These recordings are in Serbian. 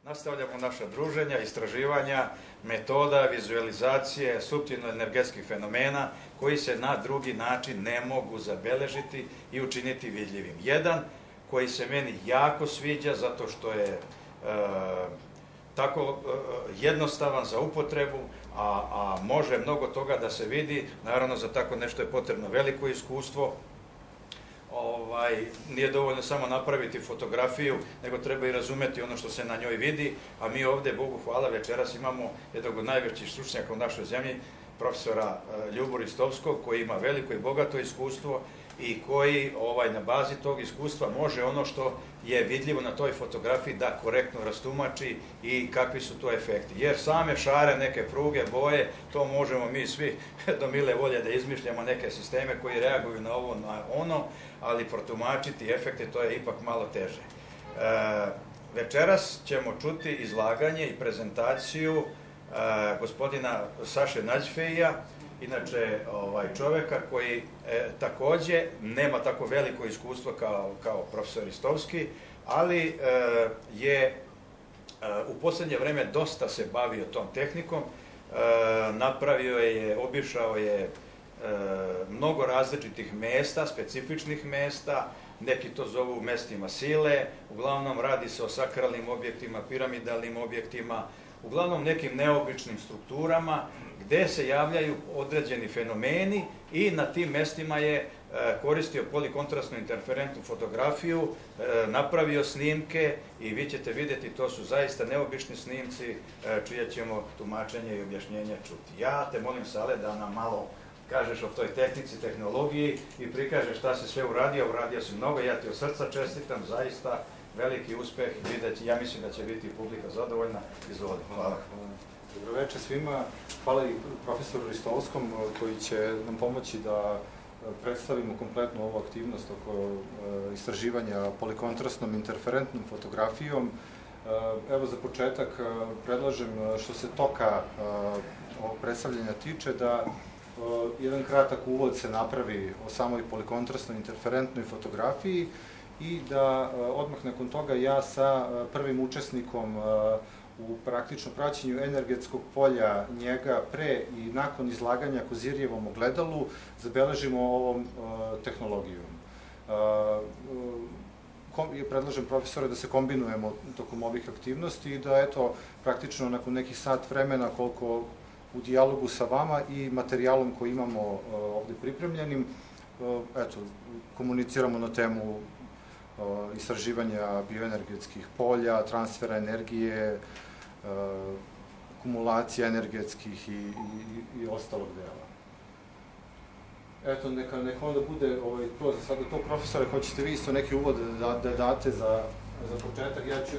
Nastavljamo naša druženja, istraživanja, metoda, vizualizacije, suptilno-energetskih fenomena koji se na drugi način ne mogu zabeležiti i učiniti vidljivim. Jedan koji se meni jako sviđa zato što je tako jednostavan za upotrebu, a može mnogo toga da se vidi. Naravno, za tako nešto je potrebno veliko iskustvo. Nije dovoljno samo napraviti fotografiju, nego treba i razumeti ono što se na njoj vidi, a mi ovde, Bogu hvala, večeras imamo jednog od najvećih stručnjaka u našoj zemlji, profesora Ljubu Ristovskog, koji ima veliko i bogato iskustvo i koji na bazi tog iskustva može ono što je vidljivo na toj fotografiji da korektno rastumači i kakvi su to efekti. Jer same šare, neke pruge, boje, to možemo mi svi do mile volje da izmišljamo neke sisteme koji reaguju na ovo, na ono, ali protumačiti efekte, to je ipak malo teže. Večeras ćemo čuti izlaganje i prezentaciju gospodina Saše Nađfeija, inače čoveka koji takođe nema tako veliko iskustvo kao profesor Ristovski, ali je u poslednje vreme dosta se bavio tom tehnikom, napravio je, obišao je mnogo različitih mesta, specifičnih mesta, neki to zovu mestima sile, uglavnom radi se o sakralnim objektima, piramidalnim objektima, uglavnom nekim neobičnim strukturama gde se javljaju određeni fenomeni i na tim mestima je koristio polikontrastnu interferentnu fotografiju, napravio snimke i vi ćete vidjeti, to su zaista neobični snimci čije ćemo tumačenje i objašnjenje čuti. Ja te molim, Sale, da nam malo kažeš o toj tehnici, tehnologiji i prikažeš šta si sve uradio. Uradio si mnogo, ja ti od srca čestitam, zaista veliki uspeh, ja mislim da će biti publika zadovoljna. Izvoli. Hvala. Dobroveče svima. Hvala i profesoru Ristovskom koji će nam pomoći da predstavimo kompletnu ovu aktivnost oko istraživanja polikontrastnom interferentnom fotografijom. Evo za početak predlažem, što se toka ovog predstavljanja tiče, da jedan kratak uvod se napravi o samoj polikontrastnoj interferentnoj fotografiji i da odmah nakon toga ja sa prvim učesnikom u praktično praćenju energetskog polja njega pre i nakon izlaganja Kozirijevom ogledalu zabeležimo ovom tehnologijom. Predlažem profesore da se kombinujemo tokom ovih aktivnosti i da eto praktično nakon nekih sat vremena koliko u dijalogu sa vama i materijalom koji imamo ovde pripremljenim, eto, komuniciramo na temu istraživanja bioenergetskih polja, transfera energije, akumulacija energetskih i ostalog dela. Eto, neka onda bude to za sada to. Profesore, hoćete vi isto neki uvod da date za početak? Ja ću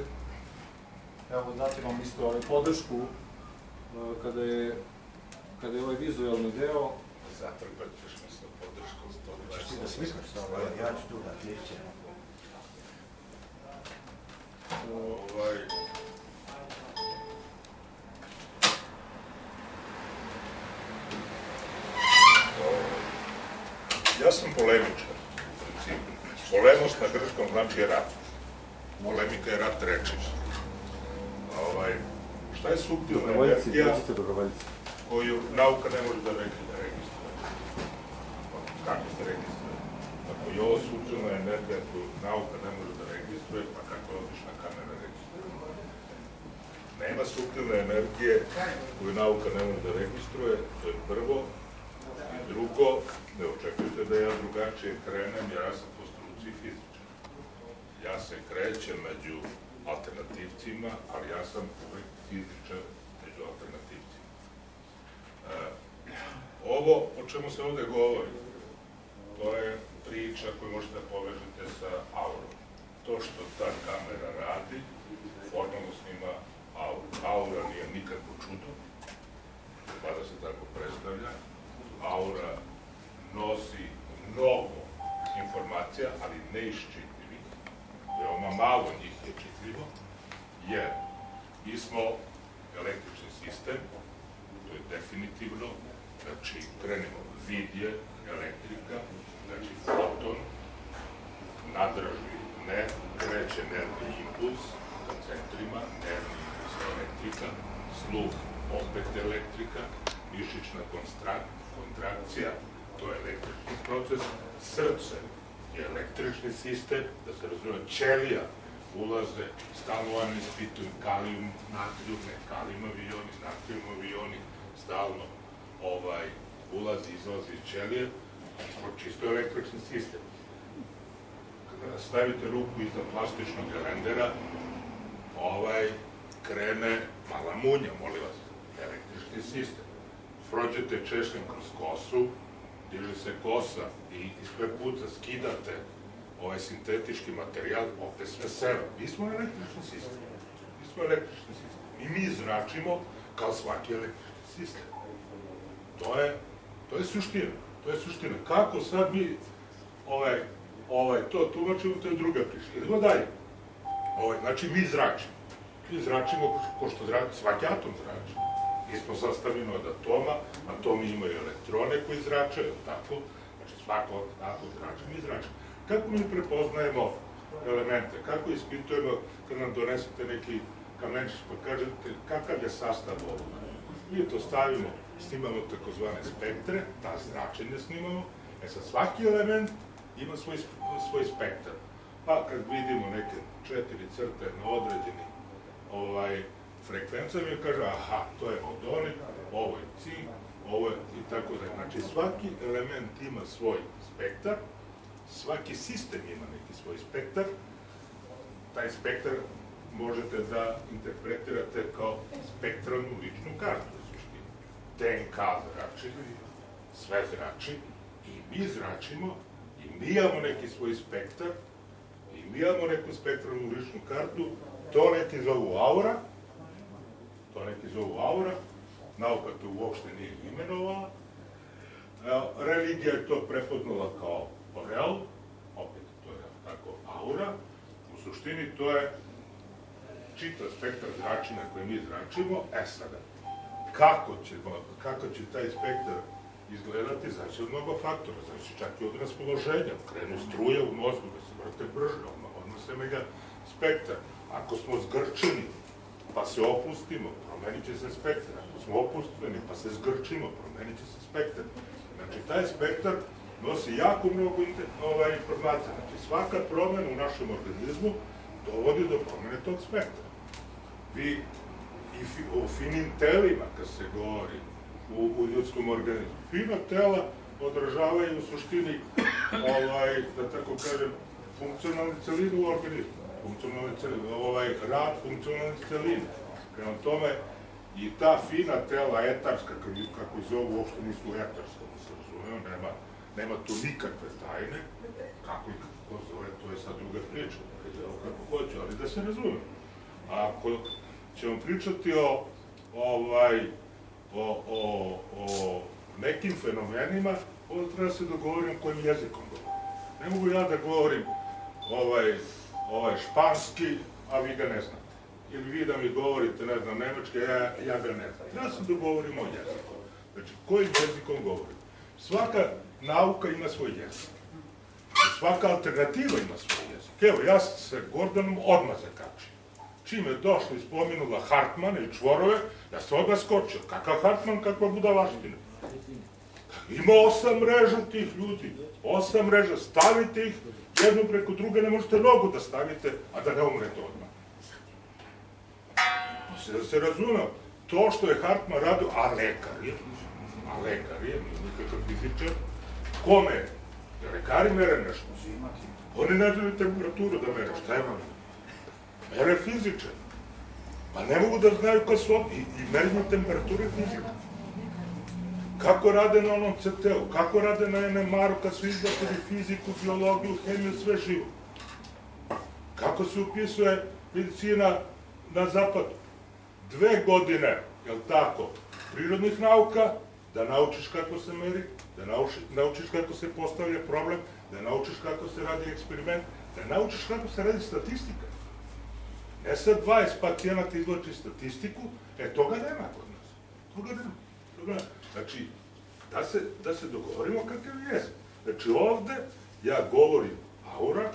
dati vam isto podršku kada je ovaj vizualni deo. Zatrpat ćeš mi sa podrškom 120. Ćeš ti da slikaš sa ovo, ja ću tu da kliče. Ja sam polemičar, u principu. Polemos na grčkom znači je rat. Polemika je rat reči. Šta je suptilna energija koju nauka ne može da registruje? Kako se registruje? Ako je ovo suptilna energija koju nauka ne može da registruje, pa kako je obična kamera registruje? Nema suptilne energije koju nauka ne može da registruje, to je prvo. I drugo, ne očekujte da ja drugačije krenem, jer ja sam po struci fizičar. Ja se krećem među alternativcima, ali ja sam uvek fizičar među alternativcima. Ovo o čemu se ovde govori, to je priča koju možete da povežete sa aurom. To što ta kamera radi, formalno snima auru. Aura nije nikakvo čudo, mada se tako predstavlja. Aura nosi mnogo informacija, ali neiščitljivih. Veoma malo njih je čitljivo, jer mi smo električni sistem, to je definitivno, znači krenemo vid je elektrika, znači foton, nadraži nerv, kreće nervni impuls ka centrima, nervni elektrika, sluh, opet elektrika, mišićna kontrakcija, to je električni proces, srce je električni sistem, da se razume, ćelija ulaze, stalno vam ispituju kalijum, natrijum, ne kalijumovi ioni, natrijumovi ioni, stalno ulazi, izlazi iz ćelije, čisto električni sistem. Kada stavite ruku iza plastičnog gelendera, krene mala munja, molim vas, električni sistem. Prođete češljem kroz kosu, diže se kosa i ispred puta skidate ovaj sintetički materijal, opet sve seba. Mi smo električni sistem. I mi zračimo kao svaki električni sistem. To je suština. Kako sad mi to tumačimo, to je druga priča. Idemo dalje. Znači, mi zračimo. Mi zračimo ko što svaki atom zrači. Mi smo sastavljeni od atoma, atomi imaju elektrone koji zračaju, tako? Znači, svako atom zrači, mi zračimo. Kako mi prepoznajemo elemente? Kako ispitujemo kad nam donesete neki kamenčić pa kažete kakav je sastav ovoga? Mi to stavimo, snimamo takozvane spektre, ta zračenja snimamo, sad svaki element ima svoj spektar. Pa kad vidimo neke 4 crte na određenim frekvencijama, mi kaže, aha, to je odonik, ovo je cink, ovo je i tako da. Znači, svaki element ima svoj spektar, svaki sistem ima neki svoj spektar, taj spektar možete da interpretirate kao spektralnu ličnu kartu u suštini. DNK zrači, sve zrači, i mi zračimo, i mi imamo neki svoj spektar, i mi imamo neku spektralnu ličnu kartu, to neki zovu aura, nauka to uopšte nije imenovala, religija je to prepoznala kao orel, opet to je tako aura, u suštini to je čitav spektar zračenja koje mi zračimo, sada, kako će taj spektar izgledati, znači od mnogo faktora, znači čak i od raspoloženja, krenu struje u mozgu da se vrte brže, odmah se mega spektar. Ako smo zgrčeni, pa se opustimo, promenit će se spektar. Ako smo opusteni, pa se zgrčimo, promenit će se spektar. Znači, taj spektar nosi jako mnogo informacija. Znači, svaka promena u našem organizmu dovodi do promene tog spektra. Vi o finim telima, kad se govori u ljudskom organizmu, fina tela odražavaju u suštini, da tako kažem, funkcionalne celine u organizmu. Rad funkcionalne celine. Prema tome, i ta fina tela, etarska, kako ih zovu, uopšte nisu etarska, da se razumemo, nema tu nikakve tajne, kako ih ko zove, to je sad druga priča, kako hoće, ali da se razumemo. Ako ćemo pričati o nekim fenomenima, onda treba se dogovoriti kojim jezikom govorim. Ne mogu ja da govorim španski, a vi ga ne znate. Ili vi da mi govorite, ne znam, nemački, ja ga ne znam. Treba se dogovorimo o jeziku. Znači, kojim jezikom govorim? Svaka nauka ima svoj jezik. Svaka alternativa ima svoj jezik. Evo, ja se Gordanom odmah zakačio. Čim je došlo i spomenula Hartmana i čvorove, ja sam odmah skočio. Kakav Hartman, kakva budalaština. Ima 8 mreža tih ljudi. 8 mreža, stavite ih, jednu preko druge, ne možete nogu da stavite, a da ne umrete odmah. Da se razume, to što je Hartman radio, a lekar je, nikakav fizičar, kome je? Lekari mere nešto. Oni ne znaju temperaturu da mere, šta je vam? Mere fizičar. Pa ne mogu da znaju kad su ovdje, i merenju temperature fizika. Kako rade na onom CT-u, kako rade na NMR-u kad su izbacili fiziku, biologiju, hemiju, sve živo. Kako se upisuje medicina na zapadu. 2 godine, jel tako, prirodnih nauka, da naučiš kako se meri, da naučiš kako se postavlja problem, da naučiš kako se radi eksperiment, da naučiš kako se radi statistika. Ne sad 20 pacijenata izvlači statistiku, toga nema kod nas. Toga nema. Znači, da se dogovorimo kakav je jezik. Znači, ovde ja govorim aura,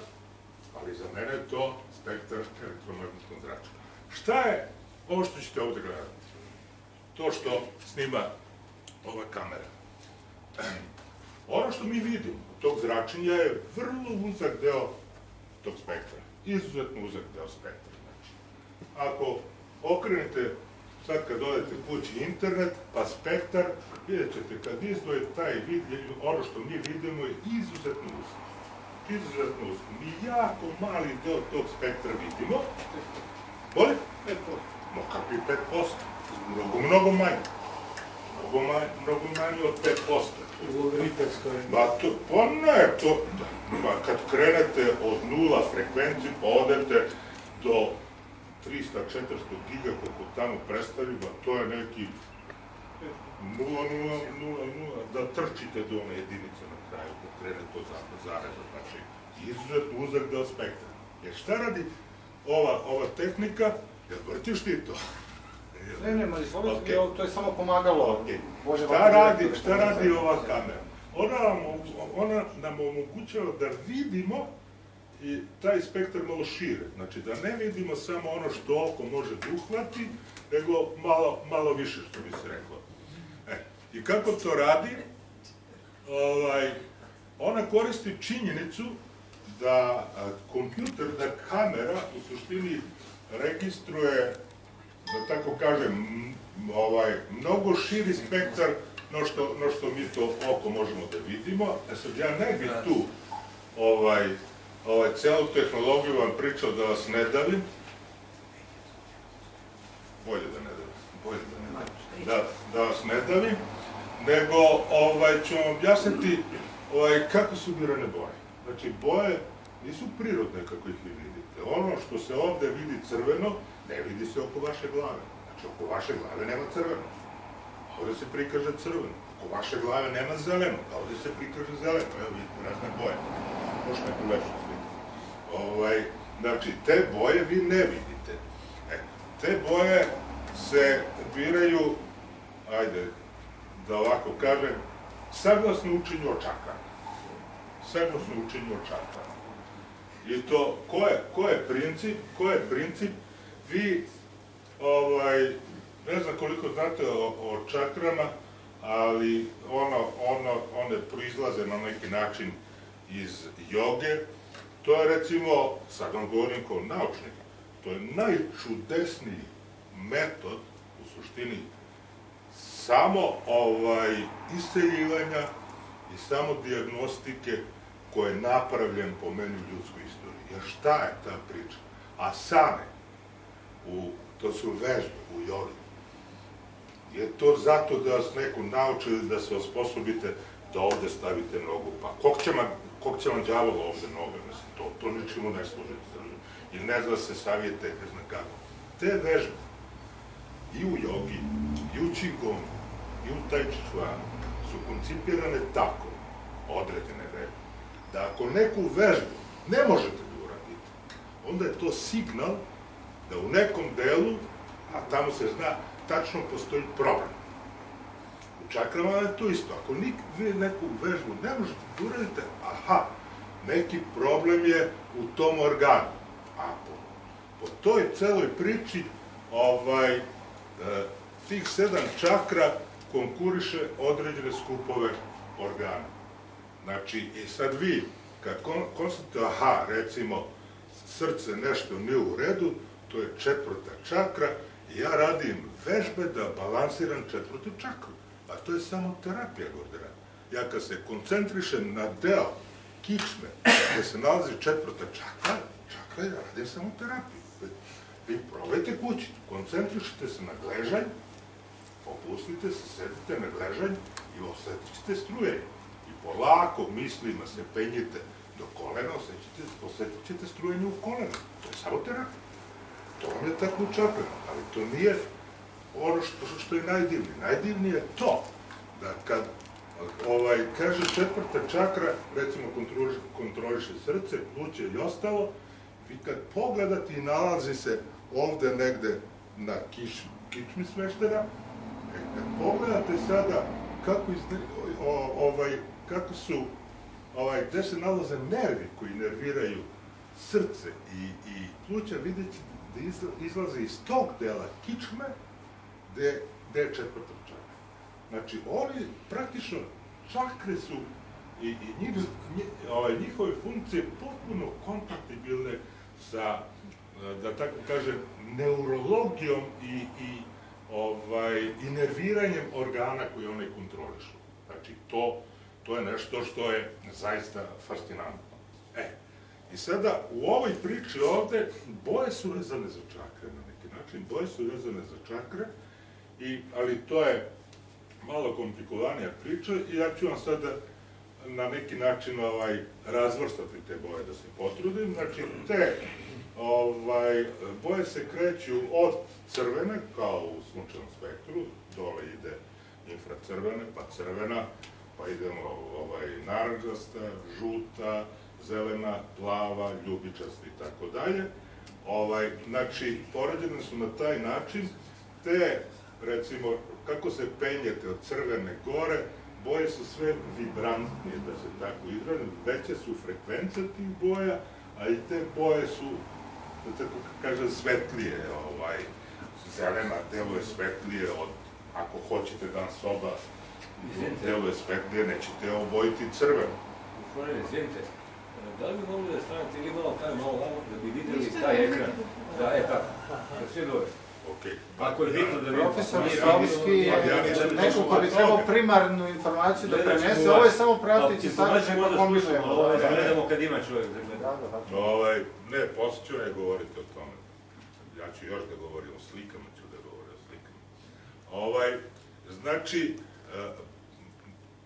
ali za mene je to spektar elektromagnetskog zračenja. Šta je ovo što ćete ovde gledati, to što snima ova kamera, ono što mi vidimo od tog zračenja je vrlo uzak deo tog spektra, izuzetno uzak deo spektra. Znači, ako okrenete, sad kad odete kući internet, pa spektar, vidjet ćete kad izdvoje taj vid, ono što mi vidimo je izuzetno uzak. Izuzetno uzak. Mi jako mali deo tog spektra vidimo. Boli? 5%. No kakvi 5%? Mnogo manje. Mnogo manje od 5%. Pa ne, kad krenete od 0 frekvenciji, pa odete do 300-400 giga, koliko tamo predstavlja, to je neki 0,000, da trčite do one jedinice na kraju, kad krene to zareza, znači izuzetno uzak deo spektra. Jer šta radi ova tehnika? Jel vrtiš ti to? Ne, to je samo pomagalo. Šta radi ova kamera? Ona nam omogućava da vidimo i taj spektar malo šire. Znači da ne vidimo samo ono što oko može da uhvati, nego malo više, što bi se reklo. I kako to radi? Ona koristi činjenicu da kompjuter, da kamera u suštini registruje, da tako kažem, mnogo širi spektar no što mi to oko možemo da vidimo. Sad ja ne bih tu celu tehnologiju vam pričao da vas ne davim. Bolje da ne davim. Da vas ne davim, nego ću vam objasniti kako su birane boje. Znači, boje nisu prirodne kako ih vi vidite. Ono što se ovde vidi crveno, ne vidi se oko vaše glave. Znači, oko vaše glave nema crveno. Ovde se prikaže crveno. Oko vaše glave nema zeleno. Ovde se prikaže zeleno. Evo vidite, razne boje. Možda neku lepšu sliku. Znači, te boje vi ne vidite. Te boje se biraju, ajde, da ovako kažem, saglasno učenju o čakrama. Saglasno učenju o čakrama. I to, ko je princip? Vi, ne znam koliko znate o čakrama, ali one proizlaze na neki način iz joge. To je, recimo, sad vam govorim kao naučnik, to je najčudesniji metod, u suštini, samo isceljivanja i samo dijagnostike koji je napravljen po meni u ljudskoj istoriji. Jer šta je ta priča? Asane, to su vežbe u jogi. Je to zato da vas neko nauči da se osposobite da ovde stavite nogu, pa kog će vam đavola ovde noge, mislim, to ničemu ne služi, ili ne zna se savijete, ne zna kako. Te vežbe, i u jogi, i u qigongu, i u tai chi chuanu, su koncipirane tako, određene vežbe, da ako neku vežbu ne možete da uradite, onda je to signal da u nekom delu, a tamo se zna, tačno postoji problem. U čakrama je to isto. Ako vi neku vežbu ne možete da uradite, aha, neki problem je u tom organu. A po toj celoj priči tih 7 čakra konkuriše određene skupove organa. Znači, i sad vi, kad konstatujete, aha, recimo, srce nešto nije u redu, to je 4. čakra, i ja radim vežbe da balansiram 4. čakru. A to je samo terapija, Gordana. Ja kad se koncentrišem na deo kičme, gde se nalazi 4. čakra, ja radim samo terapiju. Vi probajte kući, koncentrišite se na gležanj, opustite se, sedite na gležanj i osetit ćete strujenje. I polako mislima se penjite do kolena, osetit ćete strujenje u kolenu. To je samo terapija. To vam je tako u čakrama, ali to nije ono što je najdivnije. Najdivnije je to da kad kaže 4. čakra, recimo kontroliše srce, pluće i ostalo, vi kad pogledate i nalazi se ovde negde na kičmi smeštena, kad pogledate sada kako su, gde se nalaze nervi koji nerviraju srce i pluća, vidjet izlaze iz tog dela kičme gde je četvrta čakra. Znači, oni praktično čakre su i njihove funkcije potpuno kompatibilne sa, da tako kažem, neurologijom i nerviranjem organa koje one kontrolišu. Znači, to je nešto što je zaista fascinantno. I sada, u ovoj priči ovde, boje su vezane za čakre na neki način, boje su vezane za čakre, ali to je malo komplikovanija priča i ja ću vam sada na neki način razvrstati te boje da se potrudim. Znači, te boje se kreću od crvene, kao u sunčevom spektru, dole ide infracrvene, pa crvena, pa idemo naranđasta, žuta, zelena, plava, ljubičasta i tako dalje. Znači, poređene su na taj način, te, recimo, kako se penjete od crvene gore, boje su sve vibrantnije, da se tako izrazim, veće su frekvencije tih boja, a i te boje su, da tako kažem, svetlije. Zelena deluje svetlije od, ako hoćete dan soba, deluje svetlije, nećete obojiti crveno. Gospodine, izvinite, da li bi mogli da stanete ili malo vamo da bi videli taj ekran? Da, tako, da svi dođe. Ako je bitno da vidimo. Profesor Slavski je neko ko bi trebao primarnu informaciju da prenese, ovo je samo pratići sadržaj pa kombinujemo. Gledamo kad ima čovjek da gleda. Ne, poslije ću ne govoriti o tome. Ja ću još da govorim o slikama, Znači,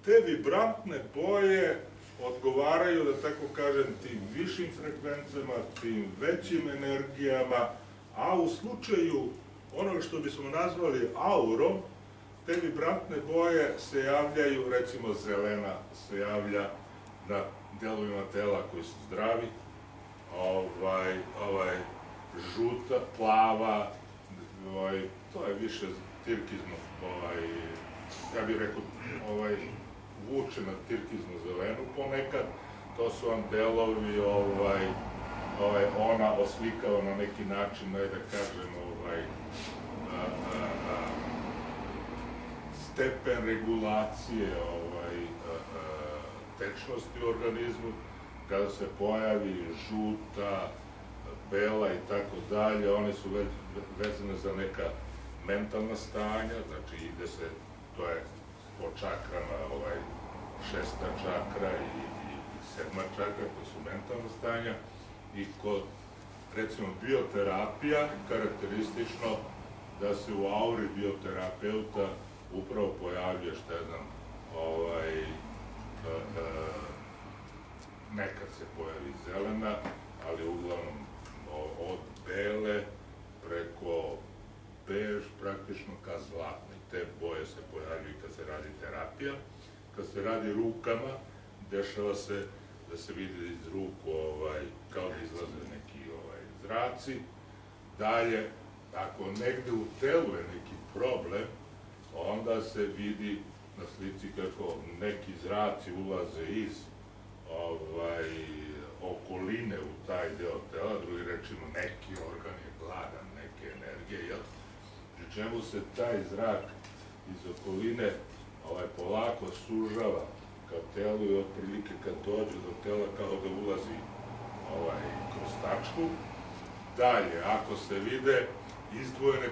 te vibrantne boje odgovaraju, da tako kažem, tim višim frekvencijama, tim većim energijama, a u slučaju onoga što bismo nazvali aurom, te vibrantne boje se javljaju, recimo zelena se javlja na delovima tela koji su zdravi, žuta, plava, to je više tirkizno, ja bih rekao, vuče na tirkiznu zelenu ponekad, to su vam delovi, ona oslikava na neki način, da kažem, stepen regulacije tečnosti u organizmu, kada se pojavi žuta, bela i tako dalje, one su vezane za neka mentalna stanja, znači ide se, to je po čakrama, šesta čakra i sedma čakra, to su mentalna stanja, i kod, recimo, bioterapija, karakteristično da se u auri bioterapeuta upravo pojavlja, šta je znam, nekad se pojavi zelena, ali uglavnom od bele preko bež praktično ka zlatnoj. Te boje se pojavljaju kad se radi terapija. Kad se radi rukama, dešava se da se vidi iz ruku kao da izlaze neki zraci. Dalje, ako negde u telu je neki problem, onda se vidi na slici kako neki zraci ulaze iz okoline u taj deo tela, drugi rečimo neki organ je gladan, neke energije, pri čemu se taj zrak iz okoline polako sužava ka telu i otprilike kad dođe do tela kao da ulazi kroz tačku. Dalje, ako se vide izdvojene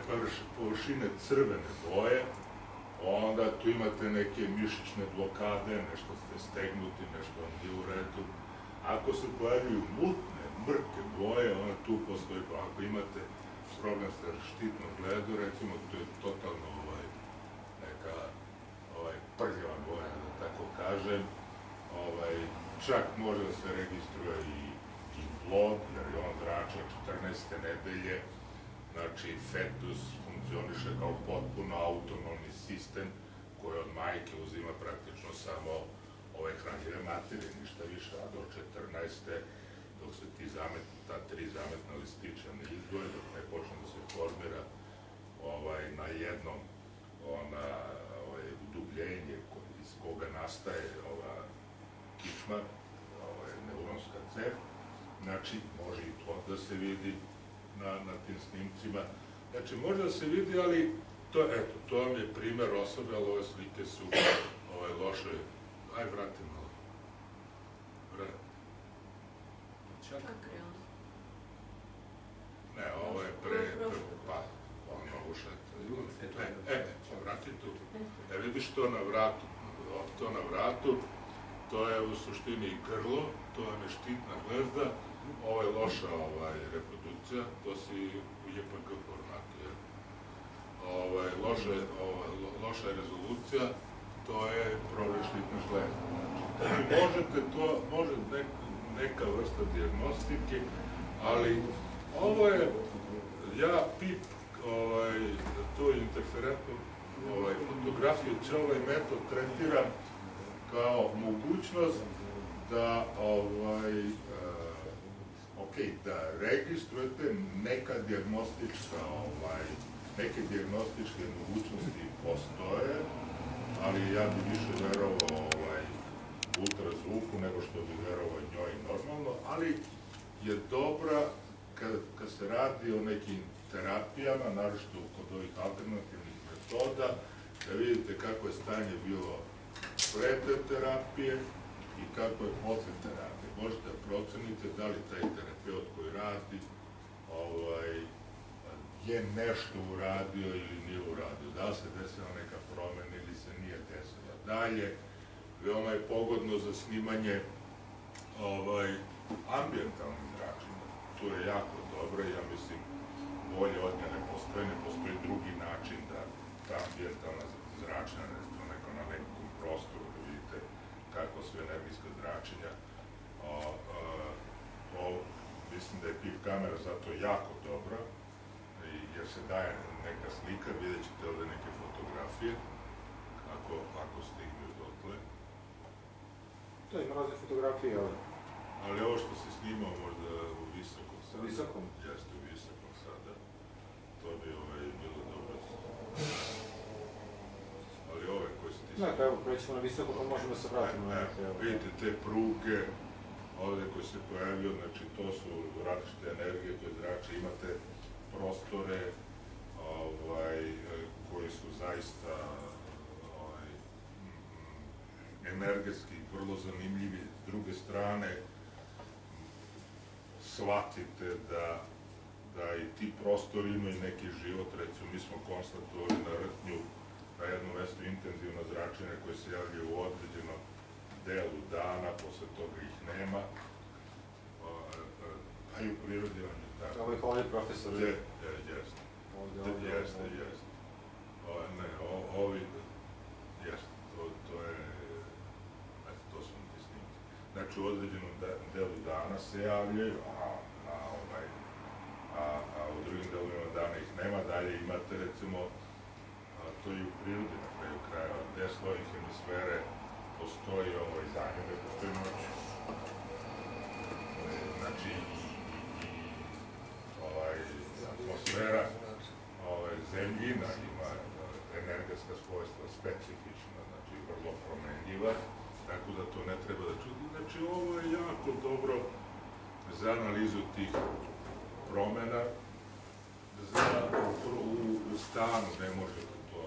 površine crvene boje, onda tu imate neke mišićne blokade, nešto ste stegnuti, nešto vam je u redu. Ako se pojavljuju mutne, mrke boje, onda tu postoji, ako imate problem sa štitnom gledu, recimo, to je totalno neka prljava boja, da tako kažem. Čak može da se registruje i plod, jer je on zračan 14. nedelje, znači fetus funkcioniše kao potpuno autonomni sistem koji od majke uzima praktično samo ove hranjive materije, ništa više, a do 14. dok se ta 3 zametna listića ne izdvoje, dok ne počne da se formira na jednom udubljenje iz koga nastaje ova kičma, neuronska cev, znači može i plod da se vidi, na tim snimcima. Znači, može da se vidi, ali to vam je primer osobe, ali ove slike su loše. Aj, vrati malo. Ne, ovo je pa, ono ušete. Vrati tu. Vidiš to na vratu, to je u suštini grlo, to je štitna glezda, ovo je loša reprodukcija, to si u JPG formatu. Loša je rezolucija, to je problem štitna glezda. Može neka vrsta dijagnostike, ali ovo je, ja PIP, tu interferentnu fotografiju, cijel ovaj metod tretiram kao mogućnost da da registrujete neke dijagnostičke mogućnosti postoje, ali ja bih više verovao ultrazvuku nego što bih verovao njoj normalno, ali je dobra kad se radi o nekim terapijama, naročito kod ovih alternativnih metoda, da vidite kako je stanje bilo pre te terapije i kako je posle terapije. Možete da procenite da li taj terapeut koji radi je nešto uradio ili nije uradio, da li se desila neka promena ili se nije desila. Dalje, veoma je pogodno za snimanje ambijentalnih zračenja. To je jako dobro i ja mislim bolje od nje ne postoji drugi način da ta ambijentalna zračenja, neko na nekom prostoru, da vidite kako su energijska zračenja. Mislim da je PIP kamera zato jako dobra, jer se daje neka slika, vidjet ćete ovde neke fotografije, ako stignu dotle. Da, ima razne fotografije, ali ovo što se snimao možda u visokom sada. U visokom? Jeste, u visokom sada. To bi bilo dobro. Ali ove koje se ti snimao... Ne, evo, prećemo na visoko, pa možemo da se vratimo. Vidite te pruge, ovde koje se pojavio, znači to su različite energije koje zrače, imate prostore koji su zaista energetski vrlo zanimljivi. S druge strane, shvatite da i ti prostori imaju neki život. Recimo, mi smo konstatovali na Rtnju na jednom mestu intenzivno zračenje koje se javljaju u određenom delu dana, posle toga ih nema. A i u prirodi on je tako. Ovo ih ovdje profesor. Jeste. Jeste. Ne, ovi, jeste, to je, to su ti snimci. Znači, u određenom delu dana se javljaju, a u drugim delovima dana ih nema. Dalje imate, recimo, to i u prirodi na kraju kraja, desno ovih hemisfere postoji zanjene, postoji noć. Znači, atmosfera zemljina ima energetska svojstva specifična, znači vrlo promenljiva, tako da to ne treba da čudi. Znači, ovo je jako dobro za analizu tih promena. U stanu ne možete to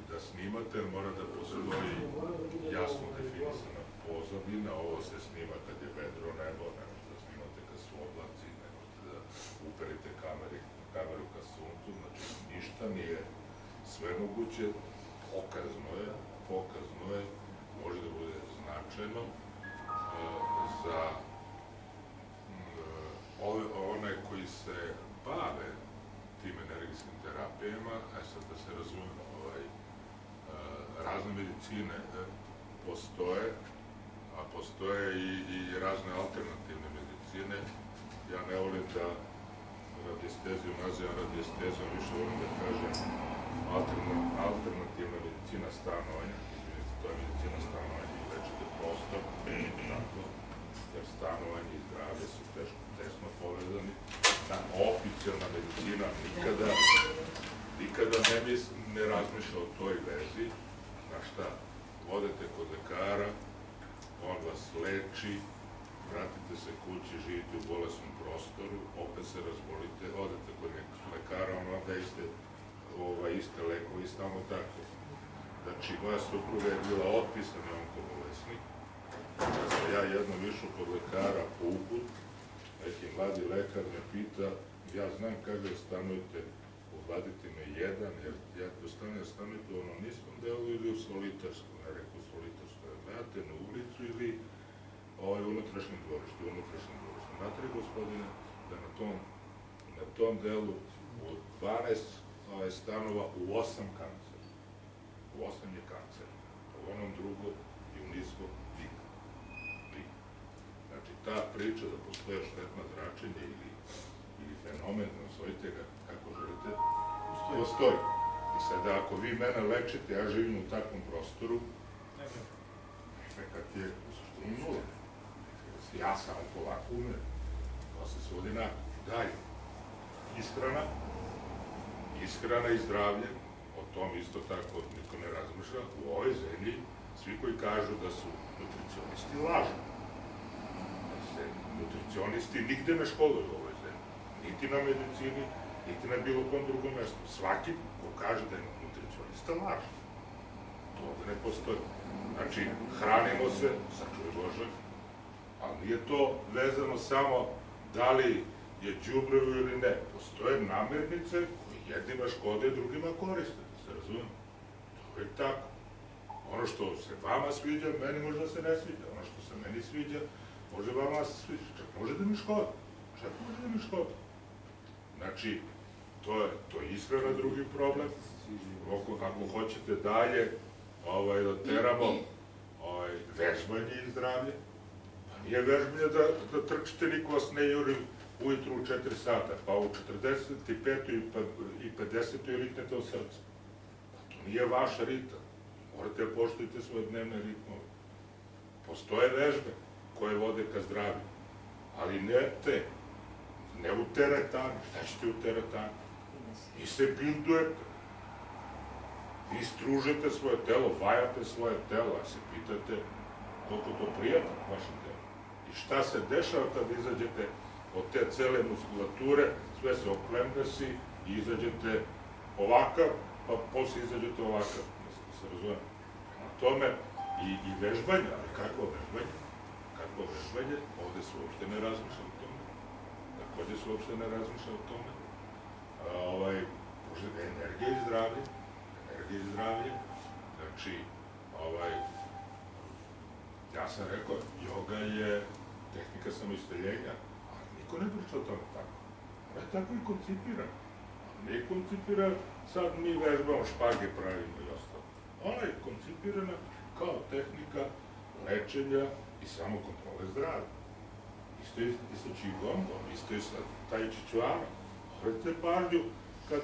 da snimate, jer mora da postoji jasno definisana pozadina. Ovo se snima kad je vedro nebo, ne možete da snimate kad su oblaci, ne možete da uperite kameru ka suncu, znači ništa nije svemoguće, pokazno je, može da bude značajno za one koji se bave tim energijskim terapijama. Sad da se razumemo, razne medicine postoje, a postoje i razne alternativne medicine. Ja ne volim da radiesteziju nazivam radiestezijom, više volim da kažem alternativna medicina stanovanja. To je medicina stanovanja i lečite prostor, jer stanovanje i zdravlje su tesno povezani. Oficijalna medicina nikada ne razmišlja o toj vezi. Znaš šta, odete kod lekara, on vas leči, vratite se kući, živite u bolesnom prostoru, opet se razbolite, odete kod nekog lekara, ono da iste lekovi i stalno tako. Znači, moja supruga je bila otpisana onkobolesnik. Kad sam ja jednom išao kod lekara po uput, neki mladi lekar me pita, ja znam kada stanujete, odvadite me jedan, jer ja stanujete u onom niskom delu ili u solitarskom, ja rekao u solitarskom, gledate na ulicu ili unutrašnjem dvorištu, Znate li, gospodine, da na tom delu u 12 stanova u 8 kancera. U 8 je kancer. U onom drugom i u niskom nikad. Znači, ta priča da postoje štetna zračenja ili fenomen, nazovite ga kako želite, postoji. I sada, ako vi mene lečite, ja živim u takvom prostoru, efekat je u suštini nula. Ja samo polako umem. To se svodi na dalje. Ishrana i zdravlje, o tom isto tako niko ne razmišlja. U ovoj zemlji, svi koji kažu da su nutricionisti lažu. Nutricionisti nigde ne školuju u ovoj zemlji. Niti na medicini, niti na bilo kom drugom mestu. Svaki ko kaže da je nutricionista laž. To ovde ne postoji. Znači, hranimo se, sačuvaj Bože, ali nije to vezano samo da li je đubrivo ili ne. Postoje namirnice koje jednima škode, drugima koriste. Se razumijem? To je tako. Ono što se vama sviđa, meni možda se ne sviđa. Ono što se meni sviđa, može vama se sviđa. Čak može da mi škodi. Znači, to je ishrana drugi problem. Ako hoćete dalje da teramo vežbanje i zdravlje, pa nije vežbanje da trčite, niko vas ne juri ujutru u 4 sata, pa u 45. i 50. riknete od srca. Pa to nije vaš ritam. Morate da poštujete svoje dnevne ritmove. Postoje vežbe koje vode ka zdravlju, ali ne te. Ne u teretani. Šta ćete u teretani? Vi se bildujete. Vi stružete svoje telo, vajate svoje telo, a se pitate koliko to prijatno vašem telu. I šta se dešava kad izađete od te cele muskulature, sve se oklemnesi i izađete ovakav, pa posle izađete ovakav. Se razumijem. Na tome i vežbanje, ali kakvo vežbanje? Kakvo vežbanje? Ovde se uopšte ne razmišlja o tome. Takođe se uopšte ne razmišlja o tome. Možete energija i zdravlje. Znači, ja sam rekao, joga je tehnika samoisteljenja, ali niko ne priča o tome tako. Ona je tako i koncipirana. Nije koncipirana, sad mi vežbamo špage, pravimo i ostalo. Ona je koncipirana kao tehnika lečenja i samokontrole zdravlja. Isto je sa Qigongom, isto je sa Tai Chi Chuanom. Obratite pažnju kad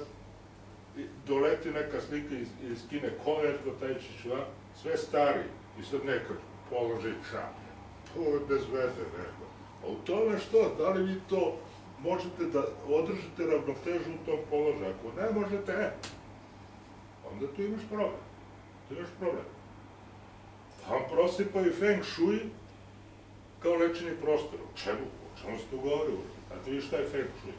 doleti neka slika iz Kine, ko je to Tai Chi Chuan, sve stari i sad nekad položaj šaplja. To je bez veze vežba. A u tome što? Da li vi to možete da održite ravnotežu u tom položaju? Ako ne možete, onda tu imaš problem. Vam prosipaju Feng Shui kao lečenje prostora. O čemu se tu govori? Znate vi šta je Feng Shui?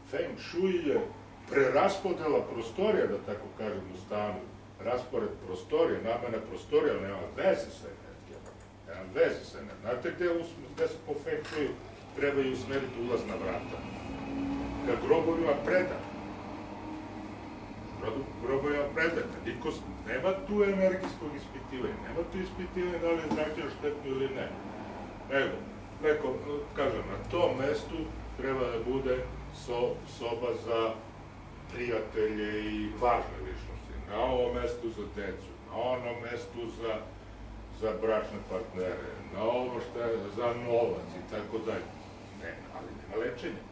Feng Shui je preraspodela prostorija, da tako kažem, u stanu. Raspored prostorija, namena prostorija, nema veze sa energijama. Znate gde se po Feng Shui trebaju usmeriti ulazna vrata? Ka grobovima predaka. Nema tu energijskog ispitivanja, nema tu ispitivanja da li je zračenje štetno ili ne. Nego, kažem, na tom mestu treba da bude soba za prijatelje i važne ličnosti. Na ovom mestu za decu, na onom mestu za bračne partnere, na ovo što je za novac i tako dalje. Ne, ali nema lečenja.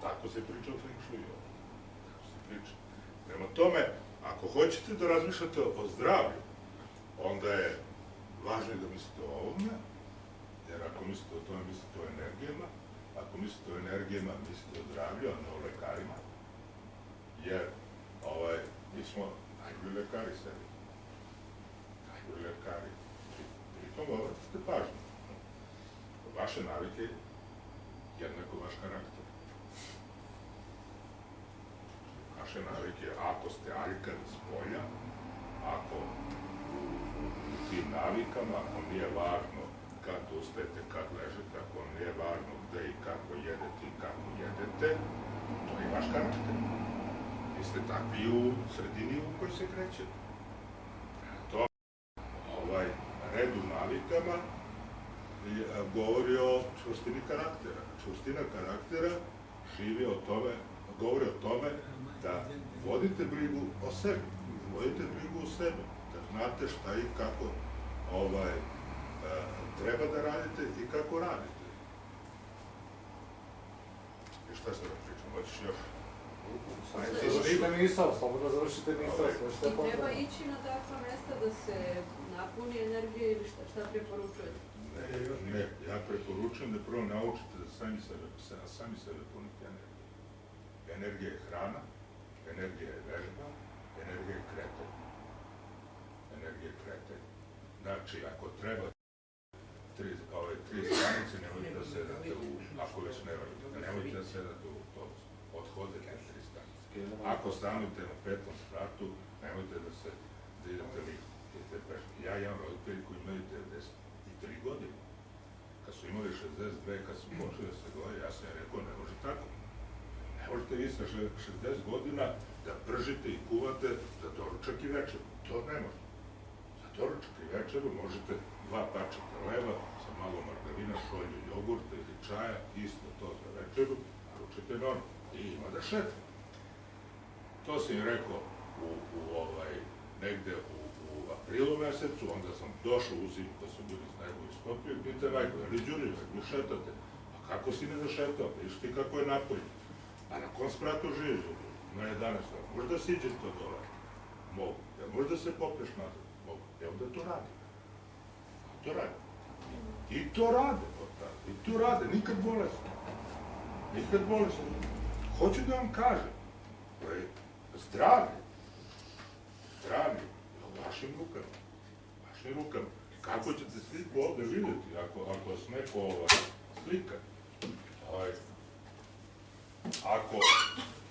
Tako se priča o Feng Shui. Prema tome, ako hoćete da razmišljate o zdravlju, onda je važno da mislite o ovome, jer ako mislite o tome, mislite o energijama, ako mislite o energijama, mislite o zdravlju, a ne o lekarima, jer mi smo najbolji lekari sebi. Pritom obratite pažnju. vaše navike jednako vaš karakter. Vaše navike, ako ste aljkavi s polja, ako u tim navikama, ako nije važno kad ustajete, kad ležete, ako nije važno gde i kako jedete i kako jedete, to je vaš karakter. Vi ste takvi u sredini u kojoj se krećete. To red u navikama govori o čvrstini karaktera. Čvrstina karaktera govori o tome da vodite brigu o sebi, vodite brigu o sebi, da znate šta i kako treba da radite i kako radite. I šta se da pričam, hoćeš još? Završite misao, slobodno završite misao. I treba ići na takva mesta da se napuni energija ili šta preporučujete? Ne, ja preporučujem da prvo naučite da sami sebe punite energiju. Energija je hrana, energija je vežba, energija je kretanje. Energija je kretanje. Znači, ako treba tri stranice, nemojte da sedate ako već ne vrljate, nemojte da sedate u autobus. Odhodite 3 stranice. Ako stanete na 5. spratu, nemojte da idete lift, idete peške. Ja imam roditelji koji imaju 93 godine. Kad su imali 62, kad su počeli da se goje, ja sam im rekao, ne može tako. Ne možete vi sa 60 godina da pržite i kuvate za doručak i večeru. To ne može. Za doručak i večeru možete 2 parčeta leba sa malo margarina, šolju, jogurta ili čaja, isto to za večeru, a ručite normalno. I ima da šetra. To sam im rekao negde u aprilu mesecu, onda sam došao u zimu, da su bili s najbolji skopiju, pite majko, ali Đuri, vi šetate? A kako si ne zašetao? Viš ti kako je napolje? A na kom spratu živiš? Na 11. Možda siđeš to dole? Mogu. Možda se popneš nazad? Mogu. Evo da to radi. To radi. I to rade. I to rade. Nikad bolesno. Nikad bolesno. Hoću da vam kažem, zdravlje je u vašim rukama. Kako ćete sliku ovde vidjeti, ako vas neko slika?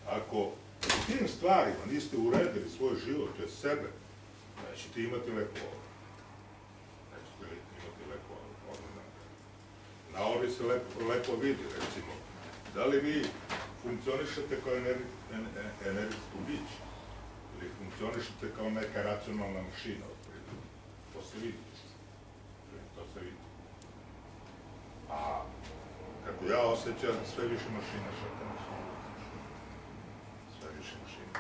Ako u tim stvarima niste uredili svoj život, to je sebe, nećete imati lepo ovo. Na ovi se lepo vidi, recimo. Da li vi funkcionišete kao energetsko biće ili funkcionišete kao neka racionalna mašina, to se vidi. A kako ja osjećam, sve više mašina šeta. Sve više mašina.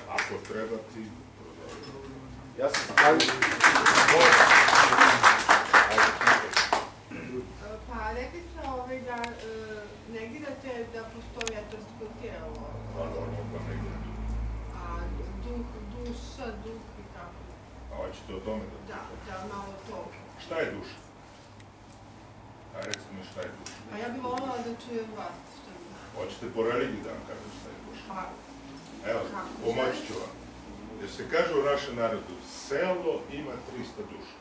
Ako treba ti, Ja sam stavio. Pa rekli ste da negirate da postoji etarsko tijelo. A duša, duh i tako. a hoćete o tome da... Da, malo to. Šta je duša? A recite mi šta je duša? Pa ja bih volila da čujem vas. Hoćete po religiji da vam kažem šta je duša? Pa, evo, pomoći ću vam. Jer se kaže u našem narodu, selo ima 300 duša.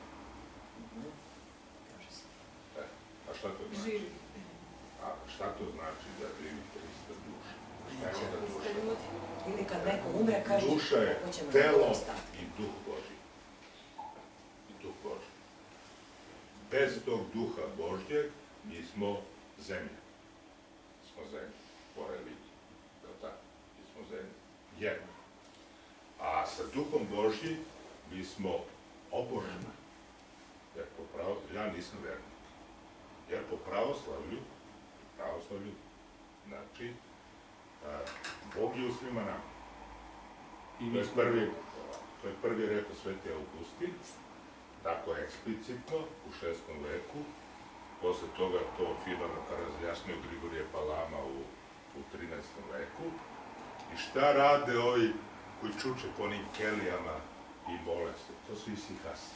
A šta to znači? živi. A šta to znači da živi 300 duša? Šta je onda duša? Ili kad neko umre, kaže, Duša je hoćemo telo da ostane. i duh Božji. I duh Božji. Bez tog duha Božjeg mi smo zemlja. Smo zemlja, po religiji. Da tako? Mi smo zemlja. Jedno. A sa duhom Božjim mi smo oboženi. Jer ja nisam vernik. Jer po pravoslavlju, znači, Bog je u svima nama. To je prvi rekao Sveti Augustin, tako eksplicitno, u 6. veku, posle toga to fino razjasnio Grigorije Palama u 13. veku. I šta rade ovi koji čuče po onim kelijama i mole se? To su isihasti.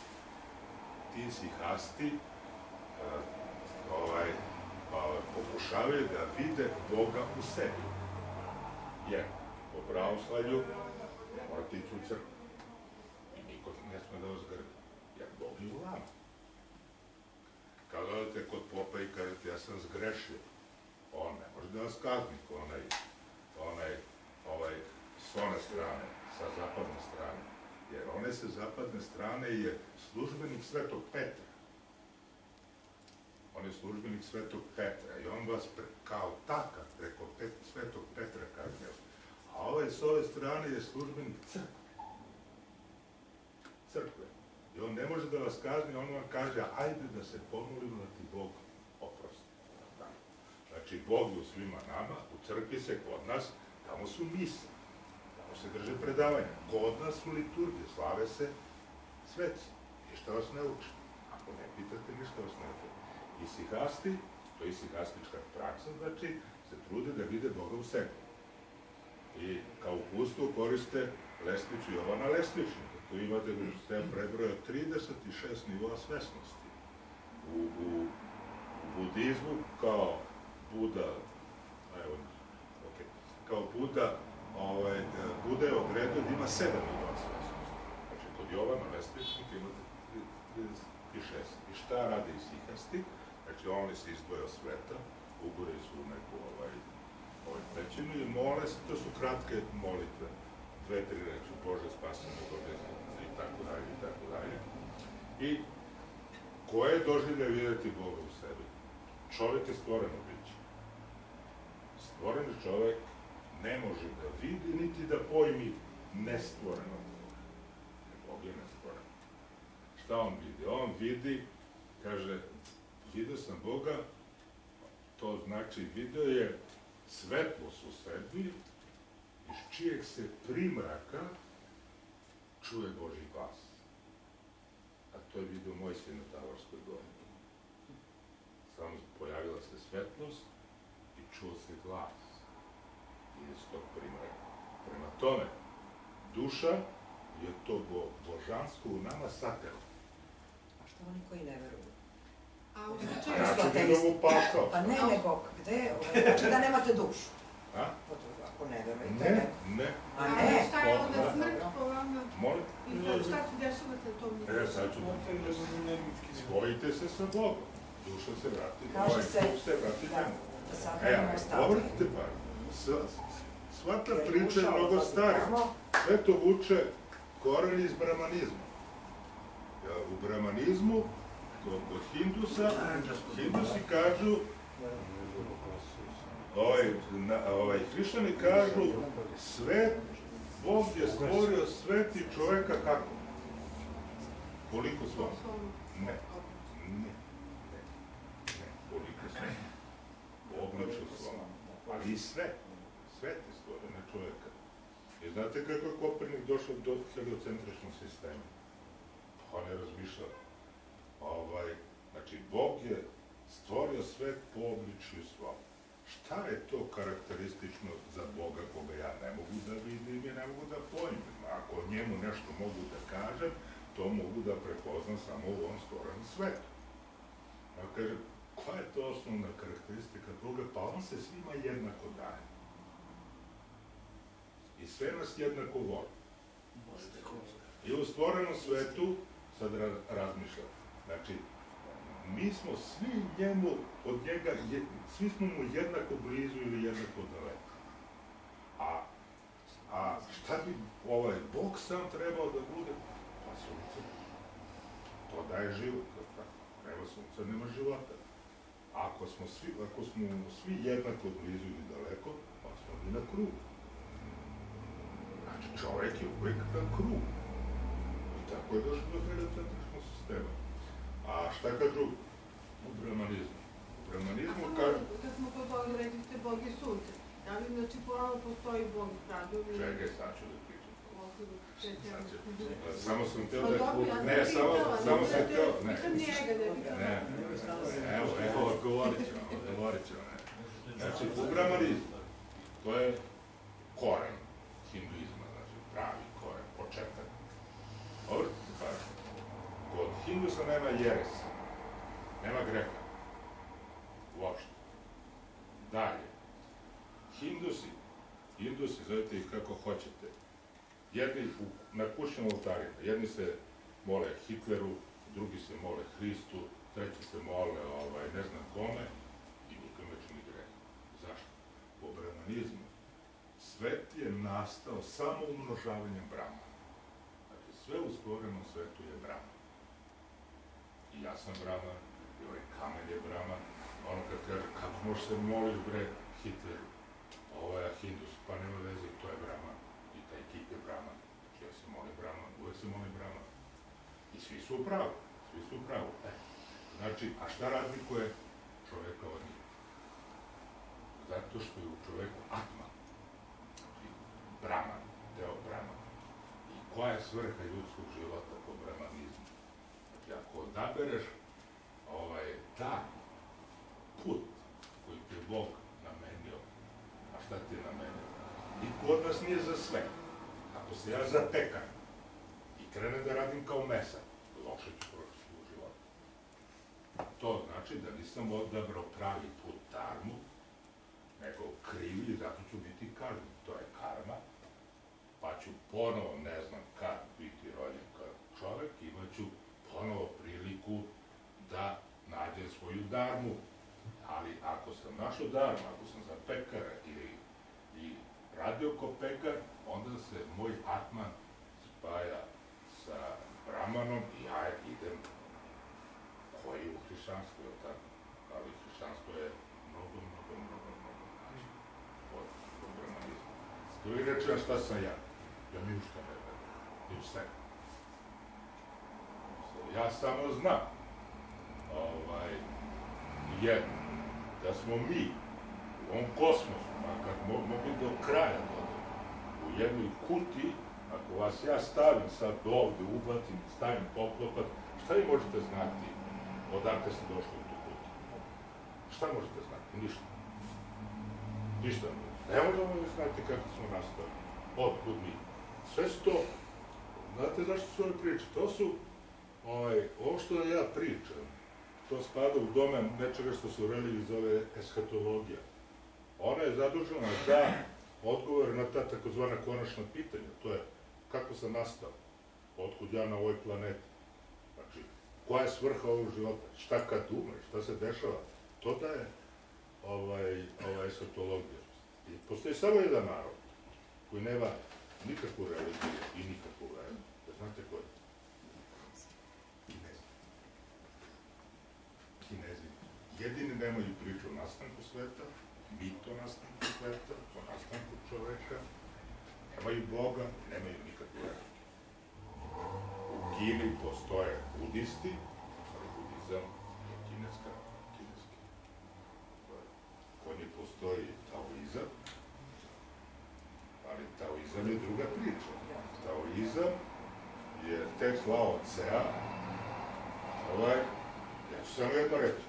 Ti isihasti pokušavaju da vide Boga u sebi. Jer po pravoslavlju morate ići u crkvu. I niko ne sme da vas grdi. Jer Bog je u vama. Kad odete kod popa i sam zgrešio, on ne može da vas kazni, onaj s one strane, sa zapadne strane. Jer onaj sa zapadne strane je službenik Svetog Petra. On je službenik Svetog Petra i on vas kao takav preko Svetog Petra kažnjava. A ovaj s ove strane je službenik crkve. I on ne može da vas kazni, on vam kaže, ajde da se pomolimo da ti Bog oprosti. Znači, Bog je u svima nama, u crkvi se kod nas, tamo su mise, tamo se drže predavanja. Kod nas su liturgije, slave se sveci. Ništa vas ne uči. Ako ne pitate, ništa vas ne uči. Isihasti, to je isihastička praksa, znači, se trude da vide Boga u sebi. I kao uputstvo koriste lestvicu Jovana Lestvičnika. Tu imate, što je prebrojao, 36 nivoa svesnosti. U budizmu kao Buda, Buda je odredio da ima 7 nivoa svesnosti. Znači, kod Jovana Lestvičnika imate 36. I šta rade isihasti? Znači, oni se izdvoje od sveta, ugore su u neku pećinu i mole se, to su kratke molitve. 2-3 reči, Bože spasi me, Bože i tako dalje, i tako dalje. I koje doživlja vidjeti Boga u sebi? Čovjek je stvoreno biće. Stvoreni čovjek ne može da vidi, niti da pojmi nestvoreno Boga. Bog je nestvoren. Šta on vidi? On vidi, kaže, vidio sam Boga, to znači video je svetlost u sebi, iz čijeg se primraka čuje Božji glas. A to je vidio moj sin na Tavorskoj gori. Samo pojavila se svetlost i čuo se glas iz tog primraka. Prema tome, duša je to božansko u nama satelo. A što oni koji ne veruju? A u Ja slučaju... ću vidim u pakao. Pa ne, nego, gde? Znači da nemate dušu. A? Ako ne verujete. Ne. A A ne? šta je onda smrt po vama? Molim? I sad šta se dešava sa tom dušom? Sad ću da spojite se sa Bogom. Duša se vrati. Kaže se, se vrati da, njemu. da sad E, nemamo ali stavljati. govorite bar, sva ta priča je mnogo stara. Sve to vuče koren iz bramanizma. U bramanizmu, kod Hindusa, Hindusi kažu, hrišćani kažu, Bog je stvorio svet i čoveka kako? Koliko svom? Ne. Koliko svom? Oblaču svom. Ali i sve. Svet je stvorio, ne čoveka. I znate kako je Kopernik došao do heliocentričnog sistema? On je razmišljao. Znači, Bog je stvorio svet po obličju svom. Šta je to karakteristično za Boga koga ja ne mogu da vidim i ne mogu da pojmim? Ako o njemu nešto mogu da kažem, to mogu da prepoznam samo u ovom stvorenom svetu. Ja kažem, koja je to osnovna karakteristika Boga? Pa on se svima jednako daje. I sve nas jednako voli. I u stvorenom svetu, sad razmišljam, znači, mi smo svi njemu, od njega, svi smo mu jednako blizu ili jednako daleko. A šta bi Bog sam trebao da bude? Pa sunce. To daje život. Nema sunca, nema života. Ako smo svi jednako blizu ili daleko, pa smo mi na krugu. Znači, čovjek je uvijek na krugu. I tako je došlo do heliocentričnog sistema. A šta kažu u bramanizmu? U bramanizmu kažu... Kad smo kod Boga, rekli ste Bog je sunce. Da li, znači, ponovno postoji Bog pradovi? Čekaj, sad ću da pričam. Samo Samo sam teo da... Ne, samo sam teo... Ne, pitam njega da bi... evo, odgovorit ću. Znači, u bramanizmu, to je koren hinduizma, znači pravi koren, početak. Ovo ti kažem, kod Hindusa nema jeresa, nema greha, uopšte. Dalje, Hindusi, zovete ih kako hoćete, jedni na kućnim oltarima, jedni se mole Hitleru, drugi se mole Hristu, treći se mole ne znam kome, organizmu, svet je nastao samo umnožavanjem brama. Znači, sve u stvorenom svetu je brama. I ja sam brama, i ovaj kamen je brama. Ono kad kaže, kako možeš se moliš, bre, Hitleru? Ovo je Hindus, pa nema veze, to je brama. I taj kip je brama. Znači, ja se molim brama, uvek se molim brama. I svi su u pravu, svi su u pravu. Znači, a šta razlikuje čoveka od njih? Zato što je u čoveku atman, znači Brahman, deo Brahmana. I koja je svrha ljudskog života po brahmanizmu? Znači, ako odabereš ta put koji ti je Bog namenio, a šta ti je namenio? Niko od nas nije za sve. Ako se ja zatekam i krenem da radim kao mesar, loše ću proći u životu. To znači da nisam odabrao pravi put dharmu, nego krivi i zato ću biti kažnjen. To je karma, pa ću ponovo, ne znam kad, biti rođen kao čovek, imat ću ponovo priliku da nađem svoju dharmu. Ali ako sam našao dharmu, ako sam za pekara i radio ko pekar, onda se moj atman spaja sa Brahmanom i ja idem koji je u hrišćanstvu, je tako? Ali hrišćanstvo je mnogo znači od brahmanizma. To vi rečem šta sam ja. Ja ni u šta ne verujem, ni u sebe. Ja samo znam jedno, da smo mi u ovom kosmosu, makar mogli do kraja dodati, u jednoj kutiji, ako vas ja stavim sad ovde, ubacim, stavim poklopac, šta vi možete znati odakle ste došli u tu kutiju? Šta možete znati? Ništa. Ništa. Ne možemo da znati kako smo nastali. Otkud mi? Sve su to, znate zašto su ove priče? To su, ovo što ja pričam, to spada u domen nečega što se u religiji zove eshatologija. Ona je zadužena da odgovore na ta takozvana konačna pitanja. To je kako sam nastao, otkud ja na ovoj planeti. Znači, koja je svrha ovog života, šta kad umre, šta se dešava. To da je eshatologija. I postoji samo jedan narod koji nema nikakvu religiju i nikakvu veru. Da znate ko je? Kinezi. Kinezi. Jedini nemaju priču o nastanku sveta, mit o nastanku sveta, o nastanku čoveka, nemaju Boga, nemaju nikakvu veru. U Kini postoje budisti, budizam je kineski. Kod njih postoji taoizam, ali taoizam je druga priča. Taoizam je tekst Lao Tsea, ja ću samo jedno reći,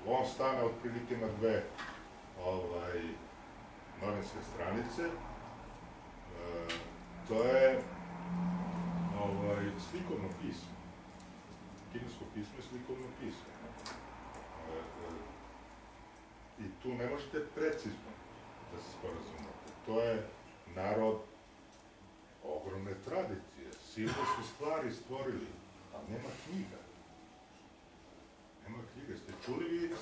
on stane otprilike na dve novinske stranice, to je slikovno pismo. Kinesko pismo je slikovno pismo. I tu ne možete precizno da se sporazumete. To je narod ogromne tradicije. Silne su stvari stvorili, a nema knjiga. Nema knjiga. Ste čuli vi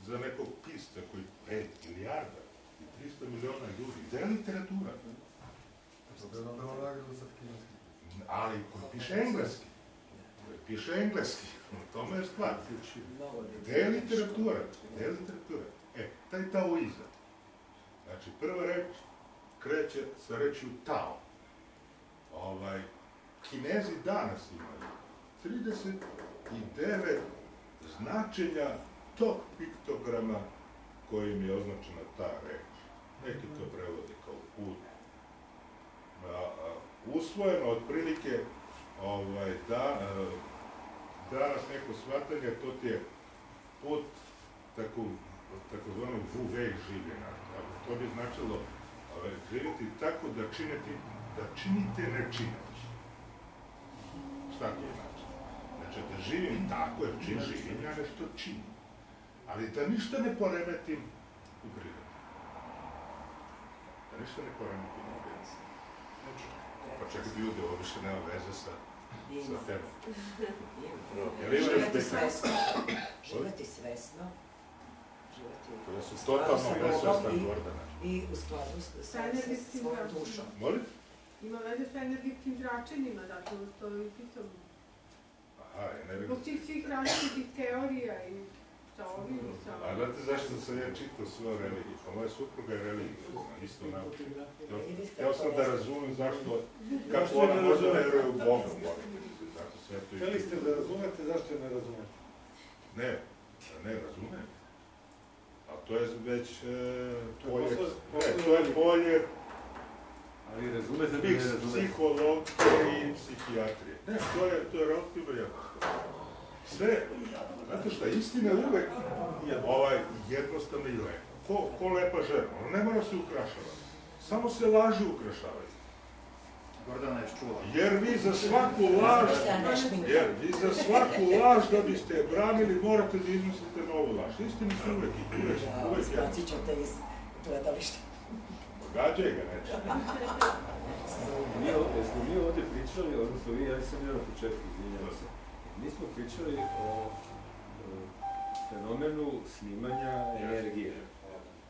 za nekog pisca koji 5 milijarda i 300 miliona ljudi? Gde je literatura? Ali koji piše engleski. Piše engleski. U tome je stvar. Gde je literatura? Gde je literatura? Taj taoizam. Znači, prva reč kreće sa rečju Tao. Kinezi danas imaju 39 značenja tog piktograma kojim je označena ta reč. Neki to prevode kao put. Usvojeno otprilike danas neko shvatanje, to ti je put takozvanog Wu-Wei življenja. To bi značilo živjeti tako da činite ne čineći. Šta to znači? Znači da živim tako, jer čim živim, ja nešto činim. Ali da ništa ne poremetim u prirodi. Da ništa ne poremetim u prirodi. Pa čak ljudi, ovo više nema veze sa temom. Živjeti svesno. Živjeti svesno. živeti Koje su u skladu totalno sa nesvestan Bogom Gordana. i u skladu sa energetskim svojom zračenjem. dušom. Molim? Ima veze sa energetskim zračenjima, zato što je pitam. Aha, Zbog energija. tih svih različitih teorija i sa ovim i sa A znate zašto sam ja čitao sve o religiji? Pa moja supruga je religijska, isto naučila. Htio sam da razumem zašto, kako ona može da veruje u Boga, molim. Zato sve to Htjeli ste da razumete, zašto je ne razumete? Ne razumem. A to je već polje, posle- to je polje Ali razumete da ne razumete. psihologije i psihijatrije. Ne, to je relativno jednostavno. Sve, zato što istina je uvek jednostavna i lepa. Ko lepa žena, ona ne mora se ukrašavati. Samo se laži ukrašavaju. Gordana je čula. Jer vi za svaku laž da biste je branili, morate da izmislite novu laž. Istina su uvek Spacit ću te iz gledališta. Pogađaj ga, neće. Jesmo mi ovdje pričali, odnosno vi, ja sam bio na početku, izvinjavam se. Mi smo pričali o fenomenu snimanja energije.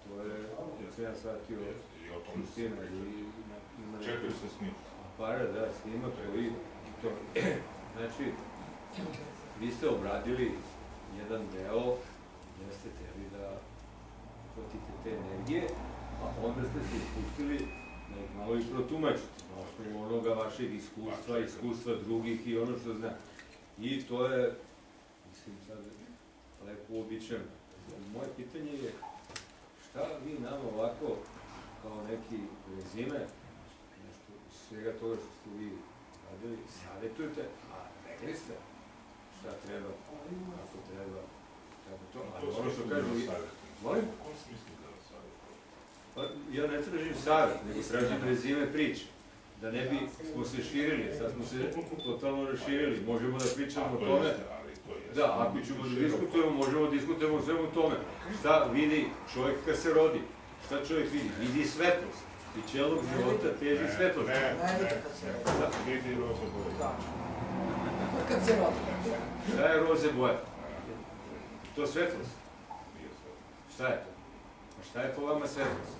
To je, ja sam ja shvatio, Kristina i... Čekaj se snima. Aparat, da, snima koji to... Znači, vi ste obradili jedan deo gdje ste htjeli da uhvatite te energije, a onda ste se ispustili da ih malo i protumačite na osnovu onoga vašeg iskustva drugih i ono što zna. I to je, mislim, sad lepo uobičajeno. Moje pitanje je, šta vi nama ovako, kao neki rezime, nešto iz svega toga što ste vi radili, savjetujete, a rekli ste šta treba, kako treba, kako to, ali ono što kažu... Molim? Kom smislu da vas savjetujem? Pa, ja ne tražim savjet, nego tražim rezime priče. Da ne bi smo se širili, sad smo se totalno raširili, možemo da pričamo o tome. Da, ako ćemo da diskutujemo, možemo da diskutujemo o svemu tome. Šta vidi čovjek kad se rodi? Šta čovjek vidi? Vidi svetlost. I čelog života teži svetlost. Vidi roze boje. Kad se rodi. Šta je roze boja? To svetlost. Šta je to? A šta je po vama svetlost?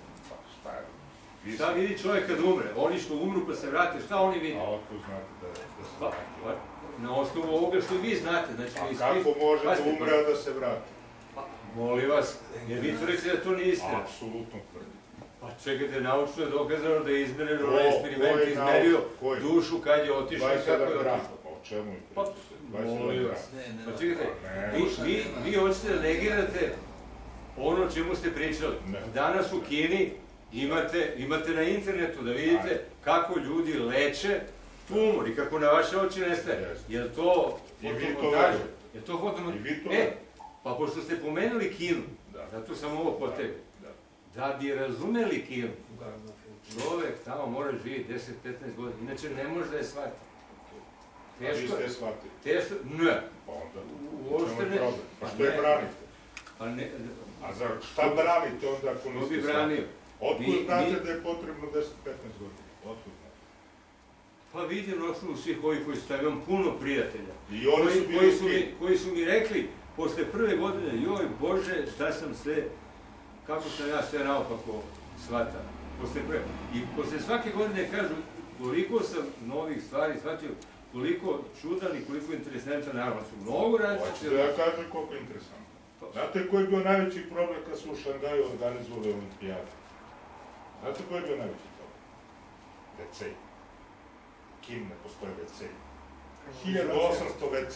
Šta je? Šta vidi čovjek kad umre? Oni što umru pa se vrate, šta oni vidi? A otko znate da se vrati? Na osnovu ovoga što vi znate, znači... A kako može da umre, a da se vrati? Molim vas, jer vi tvrdite da to nije istina. Apsolutno tvrdim. Pa čekajte, naučno je dokazano da je izmeren onaj eksperiment izmerio dušu kad je otišla i kako je otišla. Pa o čemu je Pa, pričate? molim vas. Pa čekajte, vi hoćete da negirate ono čemu ste pričali. Danas u Kini imate na internetu da vidite kako ljudi leče tumor i kako na vaše oči nestaje. Je li to fotomontaža? Je to fotomontaža? Pa pošto ste pomenuli Kinu, zato sam ovo potegao. Da bi razumeli Kinu, čovek tamo mora živjeti 10-15 godina, inače ne može da je shvati. A vi ste je shvatili? Ne. Pa onda, Uopšte ne. pa što je branite? Pa ne. A za šta branite onda ako Što niste bi branio? Otkud znate da je potrebno 10-15 godina? Otkud znate? Pa vidim na osnovu svih ovih koji su imam puno prijatelja. I oni su bili koji su mi rekli, posle prve godine, joj Bože, šta sam sve, kako sam ja sve naopako shvatao. I posle svake godine kažu, koliko sam novih stvari shvatio, koliko čudan i koliko interesantan, naravno su mnogo različite. Hoćete da ja kažem koliko je interesantno. Znate koji je bio najveći problem kad su u Šangaju organizovali olimpijade? Znate koji je bio najveći problem? WC. Kim ne postoje WC. 1800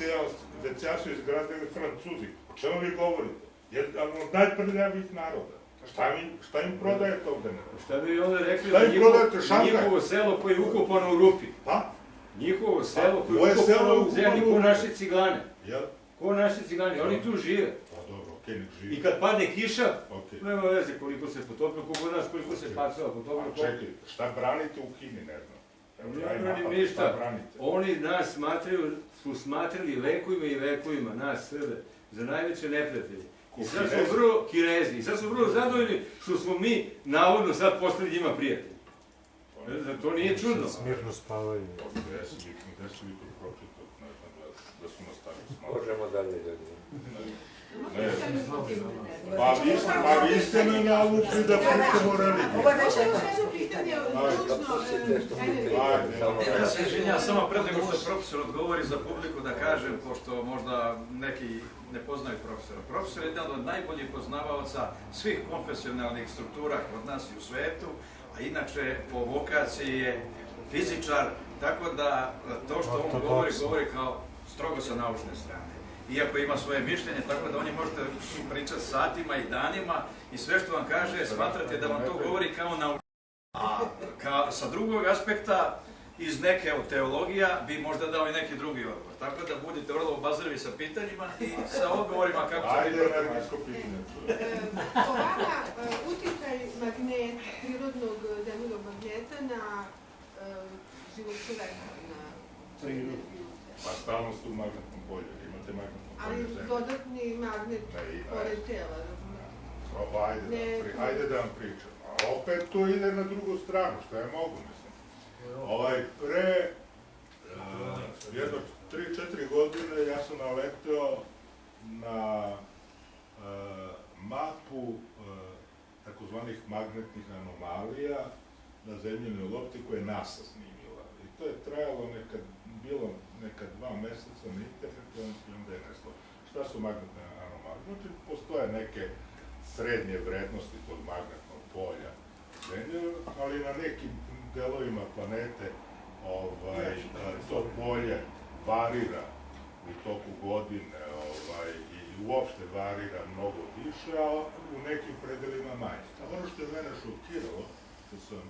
WC-a su izgradili Francuzi. O čemu vi govorite? Jedan od najprljavijih naroda. Šta im prodajete ovdje? Šta bi onda rekli da njihovo selo koje je ukopano u rupi? Pa? Njihovo selo koje je ukopano u zemlji ko naše cigane. Ko naše cigane, oni tu žive. Pa dobro, okej, nek žive. I kad padne kiša, nema veze koliko se potopilo, koliko se pacava potopilo. Čekaj, šta branite u Kini, ne znam? Ne branim ništa. Oni nas su smatrali vekovima i vekovima, nas Srbe, za najveće neprijatelje. I sad su vrlo Kinezi, i sad su vrlo zadovoljni što smo mi, navodno, sad postali njima prijatelji. To nije čudno. Smirno spavaju. Gde su vi pročitali, ne znam da su nastavili s malo. Možemo dalje, ljudi. Ne, transportivnu energiju. Pa vi ste me naučili da pričamo o religiji. Ovo je već Još jedno pitanje, zvučno energije. Ja se izvinjam, samo pred nego što profesor odgovori za publiku da kažem, pošto možda neki ne poznaju profesora. Profesor je jedan od najboljih poznavaoca svih konfesionalnih struktura kod nas i u svetu, a inače po vokaciji je fizičar, tako da to što on govori kao strogo sa naučne strane. Iako ima svoje mišljenje, tako da oni možete pričati satima i danima i sve što vam kaže, smatrate da vam to govori kao naučnik. A sa drugog aspekta, iz neke od teologija bi možda dao i neki drugi odgovor. Tako da budite vrlo obazrivi sa pitanjima i sa odgovorima kako će biti. Ajde, energijsko pitanje. Po vama, uticaj prirodnog zemljog magneta na život čoveka, na Pa stalno ste u magnetnom polju, imate magnetno polje ali zemlje. dodatni magnet pored tela, razumete? Ajde da vam pričam. A opet to ide na drugu stranu, šta je mogu, mislim. Pre jedno 3-4 godine ja sam naleteo na mapu takozvanih magnetnih anomalija na zemljenoj lopti koje je NASA snimila. I to je trajalo bilo neka 2 meseca na internetu i onda je nestalo. Šta su magnetne anomalije? Znači, postoje neke srednje vrednosti tog magnetnog polja Zemlje, ali na nekim delovima planete to polje varira u toku godine i uopšte varira mnogo više, a u nekim predelima manje. Ono što je mene šokiralo, što sam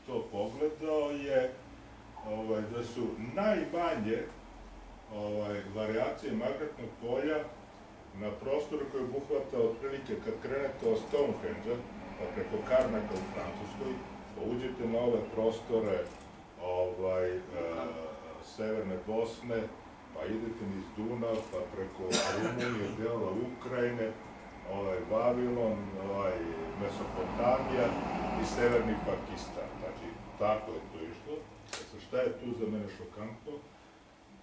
to pogledao, je da su najmanje varijacije magnetnog polja na prostoru koji obuhvata otprilike kad krenete od Stonehenge, pa preko Karnaka u Francuskoj, pa uđete na ove prostore severne Bosne, pa idete niz Dunav, pa preko Rumunije, dela Ukrajine, Vavilon, Mesopotamija i severni Pakistan. Znači, tako je to išlo. Šta je tu za mene šokantno?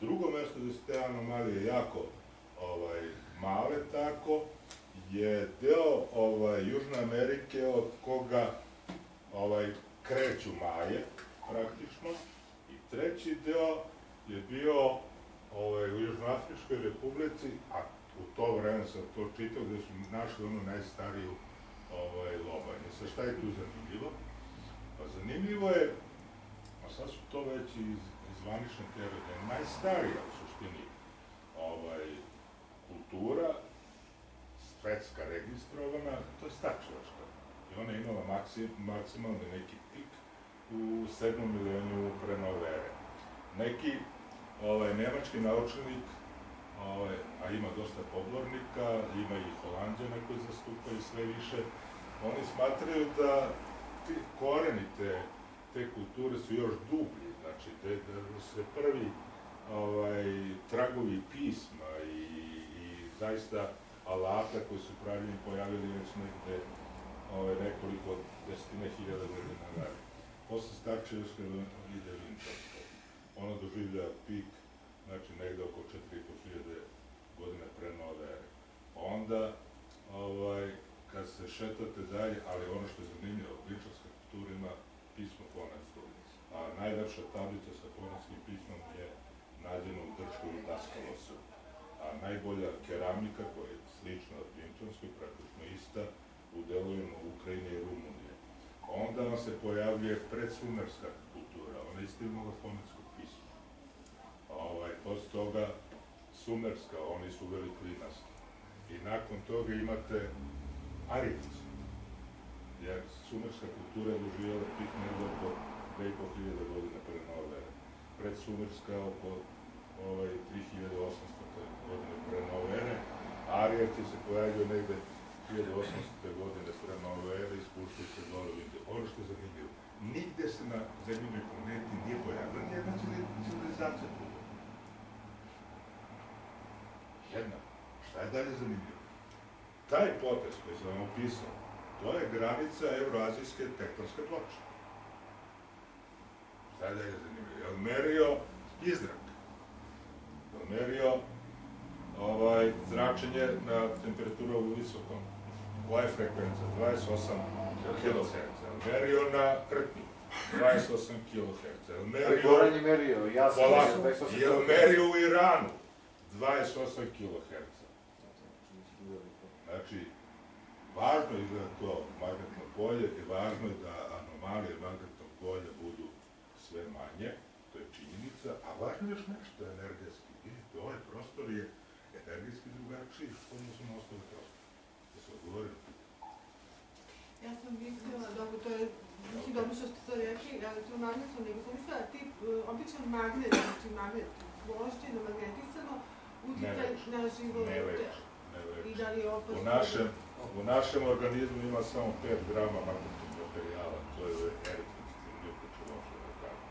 Drugo mesto gde su te anomalije jako male tako, je deo Južne Amerike od koga kreću Maje, praktično, i treći deo je bio u Južnoafričkoj republici, a u to vreme sam to čitao, gde su našli onu najstariju lobanju. Sad, šta je tu zanimljivo? Pa zanimljivo je, a sad su to već iz zvanične teorije, najstarija u suštini kultura, svetska registrovana, to je stačilačka. I ona je imala maksimalni neki pik u 7. milenijumu pre nove ere. Neki nemački naučnik, a ima dosta pobornika, ima i Holanđana koji zastupaju sve više, oni smatraju da ti koreni te kulture su još dublji, znači da se prvi tragovi pisma i zaista alata koji su pravljeni pojavili već negde nekoliko desetine hiljada godina ranije. Posle Starčevićka ide Vinčarska. Ono doživlja pik, znači negde oko 4.500 godina pre nove ere. Onda, kad se šetate dalje, ali ono što je zanimljivo, Vinčarska kultura ima pismo fonetsko, a najlepša tablica sa fonetskim pismom je nađena u Grčkoj u Daskalosu. A najbolja keramika, koja je slična od Vinčanskoj, praktično ista, u delovima Ukrajine i Rumunije. Onda vam se pojavljuje predsumerska kultura, ona isto imala fonetsko pismo. Posle toga sumerska, oni su uveli klinasti. I nakon toga imate Arijevci, jer sumerska kultura je doživjela pik negdje oko 2.500 godina pre nove ere. Predsumerska oko 3.800 godine pre nove ere, Arijevci se pojavljaju negde 1800. godine pre nove ere i spuštaju se dole u Indiju. Ono što je zanimljivo, nigde se na zemljinoj planeti nije pojavila nijedna civilizacija tu. Jedna. Šta je dalje zanimljivo? Taj potez koji sam vam opisao, to je granica Evroazijske tektonske ploče. Šta je dalje zanimljivo? Je li merio izrak? Je li merio zračenje na temperaturu visokom. Koja je frekvencija? 28 kHz. Merio na krtnju. 28 kHz. Goran je merio, ja sam Jel merio u Iranu? 28 kHz. Znači, važno je da to magnetno polje i važno je da anomalije magnetnog polja budu sve manje, to je činjenica, a važno je još nešto energetski. Vidite, ovaj prostor je energetski drugačiji što odnosno na ostale prostor. Da se odgovorim. Ja sam mislila, dobro, to je dobro što ste to rekli, elektromagnetno, nego sam mislila da ti običan magnet, znači magnet gvožđe na magnetisano, utjecaj na život. Ne leči. I da li je opasno? U našem organizmu ima samo 5 grama magnetnog materijala, to je eritrocit, neko će loše da kaže.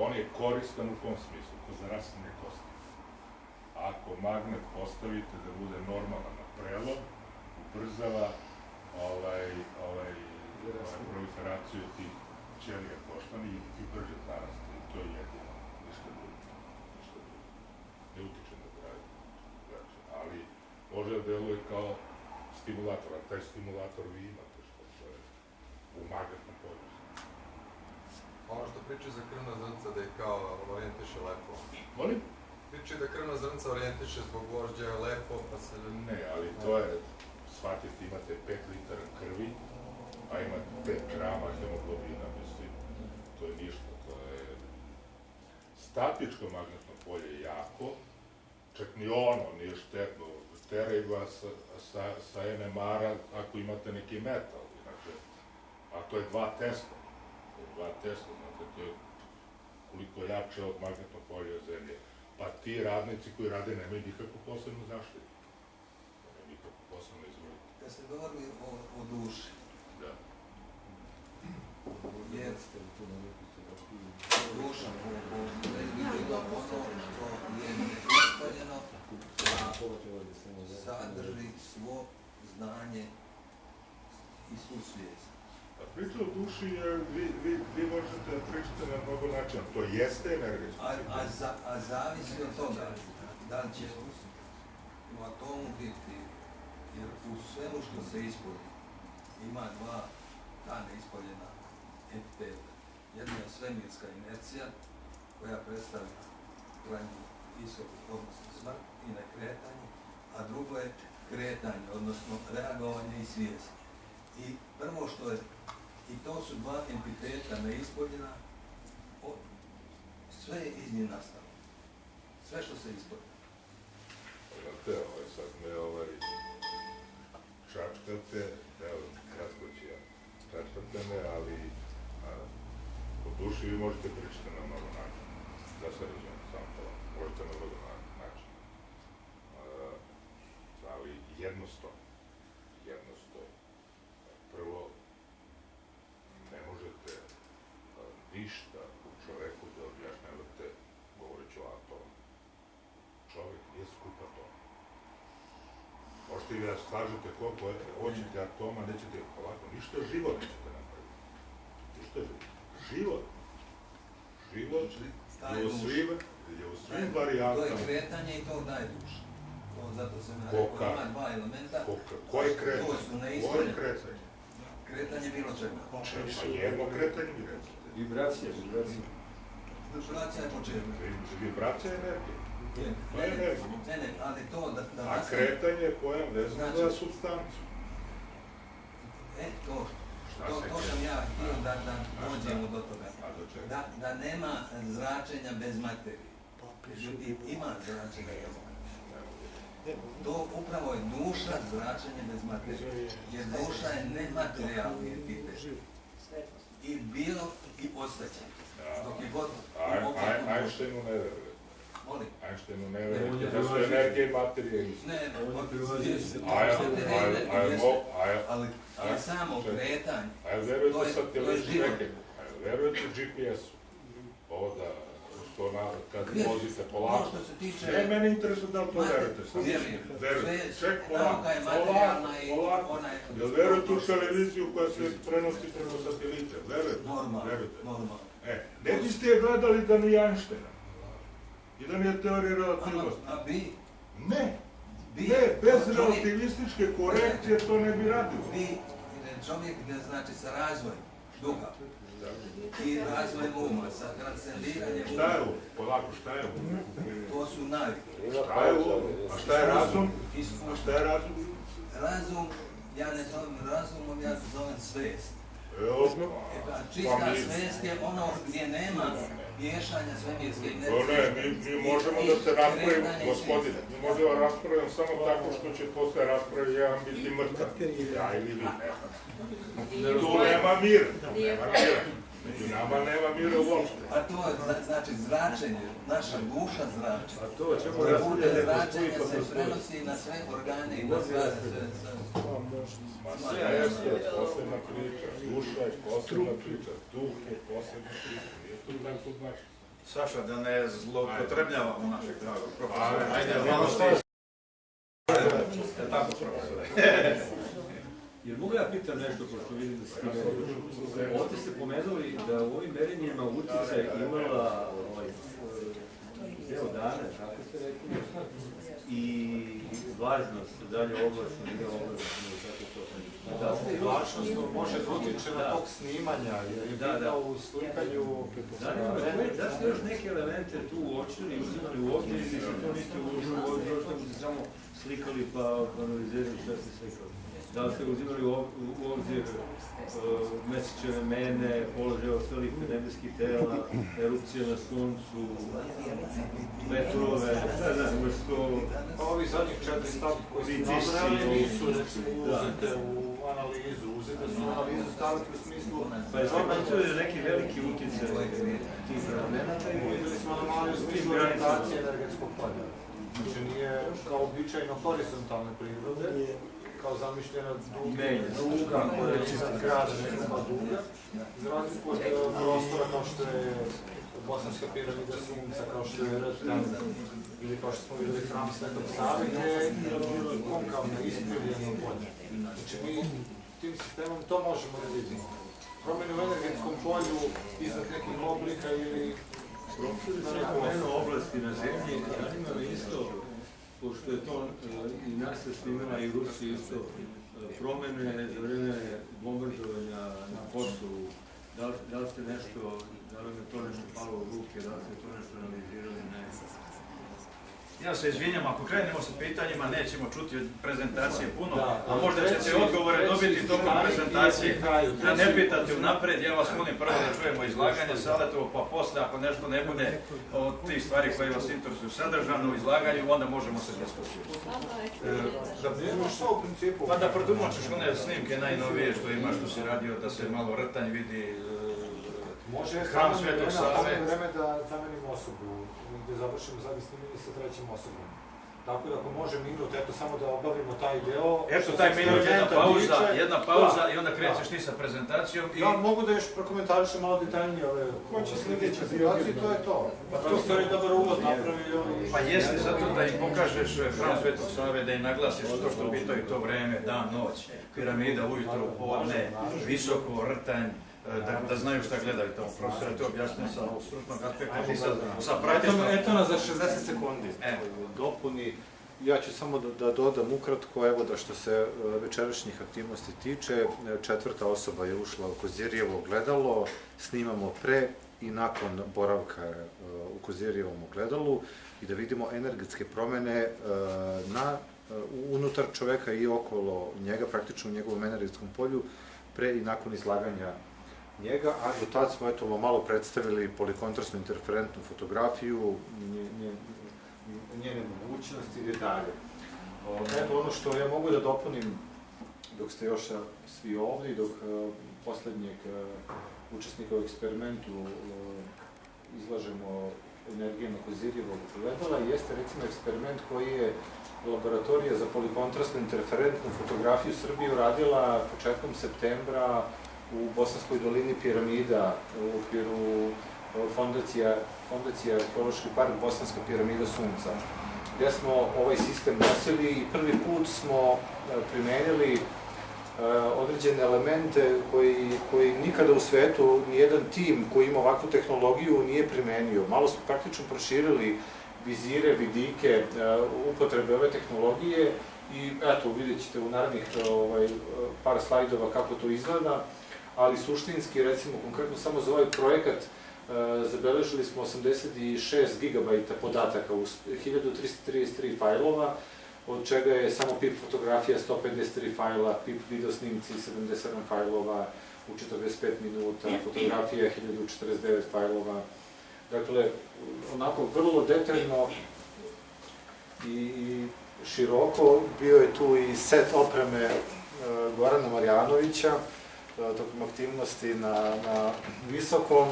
On je koristan u kom smislu, ko za rastline kosti. Ako magnet postavite da bude normalan na prelom, ubrzava proliferaciju tih ćelija koštani i brže zaraste. I to je jedino, ništa drugo. Ne utiče na zdravlje. Ali može da deluje kao stimulator, a taj stimulator vi imate što je u magnetnom polju. Ono što priče za krvna zrnca da ih kao orijentiše lepo. Molim? Priče da krvna zrnca orijentiše zbog gvožđa lepo, pa se... Ne, ali to je, shvatite, imate 5 litara krvi, a imate 5 grama hemoglobina, mislim, to je ništa, to je... Statičko magnetno polje je jako, čak ni ono nije štetno, teraj vas sa NMR-a ako imate neki metal, inače, a to je 2 Tesla. 2 Tesla, znate, to je koliko jače od magnetnog polja Zemlje. Pa ti radnici koji rade nemaju nikakvu posebnu zaštitu. Nemaju nikakvu posebnu izvolite. Kad ste govorili o duši, Da. jer duša u bilo ono što je neispoljeno, sadrži svo znanje i svu svijest. A priča o duši je, vi možete da pričate na mnogo načina. To jeste energetski. A zavisi od toga da li će u atomu biti, jer u svemu što se ispolji ima ta neispoljena entiteta. Jedna je svemirska inercija koja predstavlja krajnji ishod, odnosno smrt i nekretanje, a drugo je kretanje, odnosno reagovanje i svijest. I prvo što je, i to su dva entiteta neispoljena, sve je iz nje nastalo. Sve što se ispolji. Znate, sad me čačkate, evo, kratko ću ja, čačkate me, ali o duši vi možete pričati na mnogo način. Da se razumem, sam to, možete na mnogo način. Ali jednostavno, prvo, ne možete ništa u čoveku da objašnjavate govoreći o atomu. Čovek je skup atoma. Možete i da slažete koliko hoćete atoma, nećete ovako, ništa život nećete napraviti. Ništa život. Život je u svim varijantama. To je kretanje i to daje duša. Zato sam ja rekao, ima dva elementa. Koje kretanje? To su neispoljene. Kretanje bilo čega. Pa jedno kretanje mi recite. Vibracija. Vibracija je početak. Vibracija je energija. Ne, ali to da... A kretanje je pojam vezan za supstanciju. To sam ja htio da dođemo do toga. Da nema zračenja bez materije. Ima zračenja bez materije. To upravo je duša zračenje bez materije. Jer duša je nematerijalni entitet. I bilo i ostaće. Dok je god... Einsteinu ne veruje. Molim? Einsteinu ne veruje. Da su energije i materije isto. Ne, ali samo kretanje. A jel verujete satelitskim reketima? A jel verujete GPS-u? Ovo da, kad vozite polako. Ne, mene interesuje da li to verujete. Verujete. Ček, polako. Jel verujete u televiziju koja se prenosi prema satelite? Verujete? Normalno. Ne biste je gledali da nije Einsteina. I da nije teorija relativnosti. A bi? Ne, bez relativističke korekcije to ne bi radilo. Čovjek, znači, sa razvojem duha i razvojem uma, sa transcendiranjem uma. Šta je ovo? Polako, šta je ovo? To su navike. Šta je ovo? A šta je razum? A šta je razum? Razum, ja ne zovem razumom, ja zovem svijest. Čista svijest je ono gdje nema miješanja svemirske energije. Mi možemo da se raspravimo, gospodine. Mi možemo da raspravimo samo tako što će posle raspravi jedan biti mrtav. Ja ili vi, ne. Tu nema mira. Među nama nema mira uopšte. A to je, znači, zračenje, naša duša zrači. A to čemu zračenje se prenosi na sve organe i na sve. Svijest je posebna priča, duša je posebna priča, duh je posebna priča. Nije tu tako baš. Saša, da ne zloupotrebljavamo našeg dragog profesora. Ajde, malo što je. Tako, profesore. Jer mogu ja pitam nešto, pošto vidim da ste ovdje ste pomenuli da u ovim merenjima utjecaj imala deo dana, kako ste rekli, i vlažnost, dalje oblačno, nije oblačno, kako to. Da li vlažnost može da utječe na tok snimanja, jer je bitno u slikanju... Da ste još neke elemente tu uočili, uzimali u obzir ili se to niste uzimali u obzir, što ste samo slikali pa analizirali što ste slikali? Da li ste uzimali u obzir mesečeve mene, položaj ostalih nebeskih tela, erupcije na suncu, vetrove, ne znam što... Ovi zadnjih 4 stavke koji su nabrali nisu uzete u analizu, uzete su u analizu stavke u smislu... Pa je to neki veliki utjecaj tih elemenata i videli smo anomaliju u smislu orientacije energetskog polja. Znači nije kao običajno horizontalne prirode, kao zamišljena duga koja je iznad grada nekakva duga, za razliku od prostora kao što je Bosanska piramida Sunca, kao što je Rtan, ili kao što smo videli hram Svetog Save, gdje je konkavno iskrivljeno polje. Znači mi tim sistemom to možemo da vidimo. Promjene u energetskom polju iznad nekih oblika ili... Profesor je pomenuo oblasti na zemlji, zanima me isto, pošto je to i nas se snimena i Rusiji isto promjene za vreme bombardovanja na Kosovu. Da li ste nešto, da li me to nešto palo u ruke, da li ste to nešto analizirali, ne? Ja se izvinjam, ako krenemo sa pitanjima, nećemo čuti od prezentacije puno, a možda ćete odgovore dobiti tokom prezentacije. Da ne pitate unapred, ja vas molim prvo da čujemo izlaganje Saletovo, pa posle, ako nešto ne bude od tih stvari koje vas interesuju sadržano u izlaganju, onda možemo se diskusirati. Da vidimo što u principu? Pa da protumačiš one snimke najnovije što imaš, što si radio, da se malo Rtanj vidi, hram Svetog Save. Može vreme da zamenim osobu, gdje završimo zadnji snimanje sa trećim osobom. Tako da ako može minut, eto samo da obavimo taj deo. Eto taj minut, jedna pauza i onda krećeš ti sa prezentacijom. Ja mogu da još prokomentarišem malo detaljnije ove sljedeće situacije, to je to. Pa to je stvari dobar uvod napravio. Pa jeste zato da im pokažeš hram Svetog Save, da im naglasiš to što pitaju to vreme, dan, noć, piramida, ujutro, podne, visoko, Rtanj, da znaju šta gledaju tamo. Profesor je to objasnio sa stručnog aspekta i sa praktičnog... Eto nas za 60 sekundi dopuni. Ja ću samo da dodam ukratko, evo da što se večerašnjih aktivnosti tiče, 4. osoba je ušla u Kozirijevo ogledalo, snimamo pre i nakon boravka u Kozirijevom ogledalu i da vidimo energetske promjene unutar čoveka i okolo njega, praktično u njegovom energetskom polju, pre i nakon izlaganja njega, a do tad smo eto malo predstavili polikontrastnu interferentnu fotografiju, njene mogućnosti i detalje. Eto ono što ja mogu da dopunim dok ste još svi ovdje i dok posljednjeg učesnika u eksperimentu izlažemo energijama Kozirijevog ogledala, jeste recimo eksperiment koji je laboratorija za polikontrastnu interferentnu fotografiju Srbije uradila početkom septembra u Bosanskoj dolini piramida u okviru fondacija Arheološki park Bosanska piramida Sunca, gdje smo ovaj sistem nosili i prvi put smo primenili određene elemente koji nikada u svetu nijedan tim koji ima ovakvu tehnologiju nije primenio. Malo smo praktično proširili vizire, vidike upotrebe ove tehnologije i eto, vidjet ćete u narednih par slajdova kako to izgleda, ali suštinski, recimo, konkretno samo za ovaj projekat zabeležili smo 86 gigabajta podataka u 1333 fajlova, od čega je samo PIP fotografija 153 fajla, PIP video snimci 77 fajlova u 45 minuta, fotografija 1049 fajlova. Dakle, onako vrlo detaljno i široko. Bio je tu i set opreme Gorana Marjanovića tokom aktivnosti na Visokom.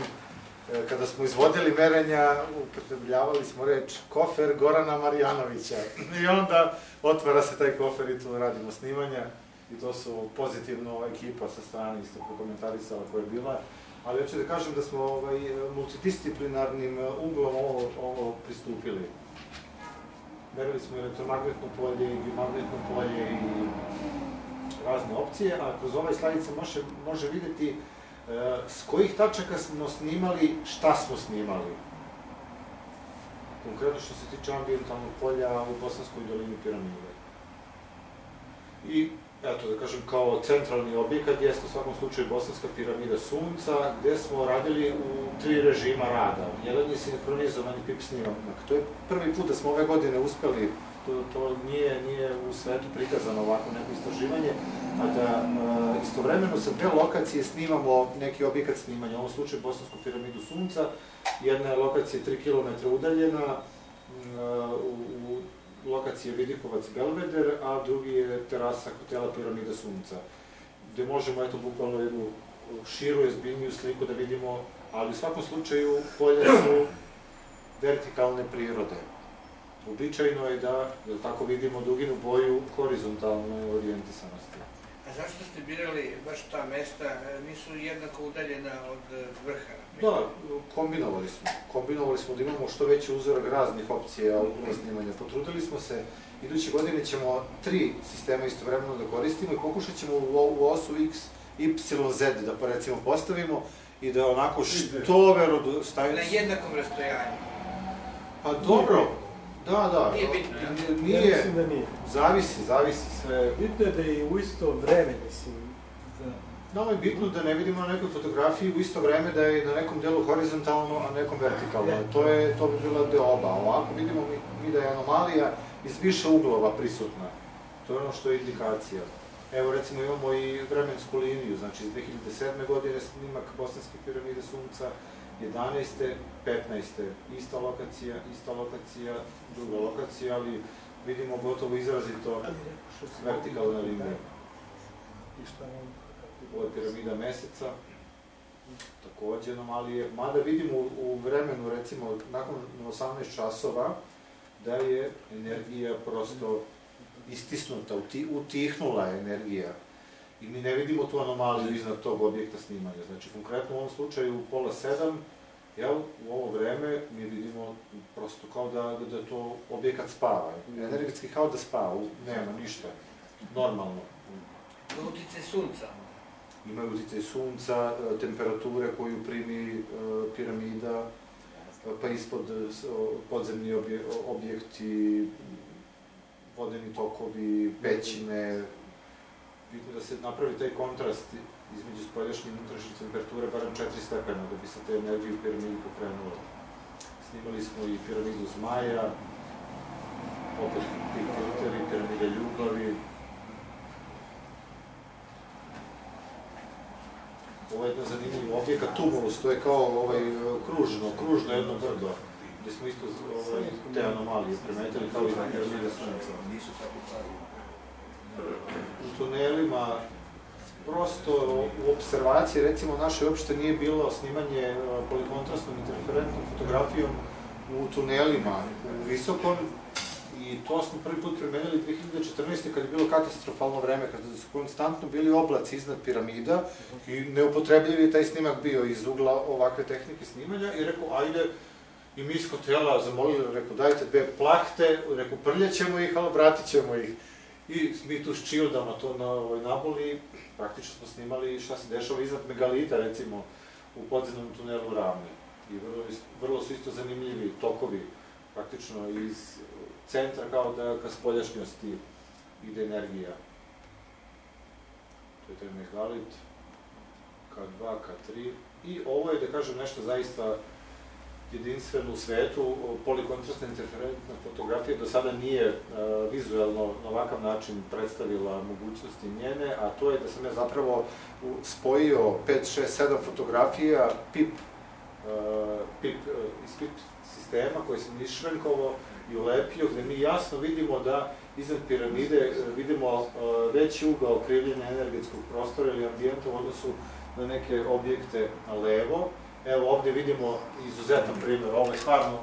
Kada smo izvodili merenja, upotrebljavali smo reč kofer Gorana Marjanovića. I onda otvara se taj kofer i tu radimo snimanja. I to su pozitivno ekipa sa strane isto prokomentarisala koja je bila. Ali hoću da kažem da smo multidisciplinarnim uglom ovo pristupili. Merili smo elektromagnetno polje i biomagnetno polje i razne opcije, a kroz ovaj slajd se može vidjeti s kojih tačaka smo snimali, šta smo snimali. Konkretno što se tiče ambijentalnog polja u Bosanskoj dolini piramide. I, eto da kažem, kao centralni objekat jeste u svakom slučaju Bosanska piramida Sunca, gde smo radili u 3 režima rada. Jedan je sinkronizovani PIP snimak. To je prvi put da smo ove godine uspeli, to nije u svetu prikazano ovako neko istraživanje, a da istovremeno sa 2 lokacije snimamo neki objekat snimanja, u ovom slučaju Bosansku piramidu Sunca. Jedna je lokacija 3 km udaljena, u lokaciji je Vidikovac Belveder, a drugi je terasa hotela Piramida Sunca, gde možemo, eto, bukvalno jednu širu, ozbiljniju sliku da vidimo, ali u svakom slučaju polja su vertikalne prirode. Uobičajeno je da tako vidimo duginu boju horizontalne orijentisanosti. A zašto ste birali baš ta mesta, nisu jednako udaljena od vrha? Da, kombinovali smo da imamo što veći uzorak raznih opcija uglova snimanja. Potrudili smo se, iduće godine ćemo 3 sistema istovremeno da koristimo i pokušat ćemo u osu X, Y, Z da recimo postavimo i da onako što verodostavimo. Na jednakom rastojanju? Pa dobro, da. Nije bitno, ja? Ja mislim da nije. Zavisi sve. Bitno je da je u isto vreme, mislim. Nama je bitno da ne vidimo na nekoj fotografiji u isto vreme da je na nekom delu horizontalno, a nekom vertikalno. To bi bila deoba. Ovako vidimo mi da je anomalija iz više uglova prisutna. To je ono što je indikacija. Evo recimo imamo i vremensku liniju, znači iz 2007. godine snimak Bosanske piramide Sunca, 11. 15. ista lokacija, druga lokacija, ali vidimo gotovo izrazito vertikalna linija. Ovo je piramida Meseca, takođe anomalije, mada vidimo u vremenu, recimo, nakon 18 časova, da je energija prosto istisnuta, utihnula je energija. I mi ne vidimo tu anomaliju iznad tog objekta snimanja. Znači, konkretno u ovom slučaju u 6:30, u ovo vreme mi vidimo prosto kao da to objekat spava. Energetski kao da spava, nema ništa, normalno. Uticaj sunca? Ima uticaj sunca, temperature koju primi piramida, pa ispod podzemni objekti, vodeni tokovi, pećine. Bitno da se napravi taj kontrast između spoljašnje i unutrašnje temperature, barem 4 stepena, da bi se te energije u piramidi pokrenule. Snimali smo i piramidu Zmaja, opet piramide Ljubavi. Ovo je jedan zanimljiv objekat, tumulus, to je kao kružno jedno brdo, gde smo isto te anomalije primetili kao i na piramide Sunca. U tunelima, prosto u observaciji, recimo, naše uopšte nije bilo snimanje polikontrastnom interferentnom fotografijom u tunelima u Visokom i to smo prvi put primenili 2014. kad je bilo katastrofalno vreme, kada su konstantno bili oblaci iznad piramida i neupotrebljiv je taj snimak bio iz ugla ovakve tehnike snimanja i rekao, ajde, i mi iz hotela zamolili, rekao, dajte 2 plahte, rekao, prljaćemo ih, ali vratit ćemo ih. I mi tu s čildama to naboli, praktično smo snimali šta se dešava iznad megalita, recimo, u podzemnom tunelu Ravne. I vrlo su isto zanimljivi tokovi praktično iz centra kao da ka spoljašnjosti ide energija. To je taj megalit, K2, K3. I ovo je, da kažem, nešto zaista jedinstveno u svetu. Polikontrastna interferentna fotografija do sada nije vizuelno na ovakav način predstavila mogućnosti njene, a to je da sam ja zapravo spojio 5, 6, 7 fotografija iz PIP sistema koji sam iššvenkovao i ulepio, gde mi jasno vidimo da iznad piramide vidimo veći ugao krivljenja energetskog prostora ili ambijenta u odnosu na neke objekte na levo. Evo ovdje vidimo izuzetan primjer, ovo je stvarno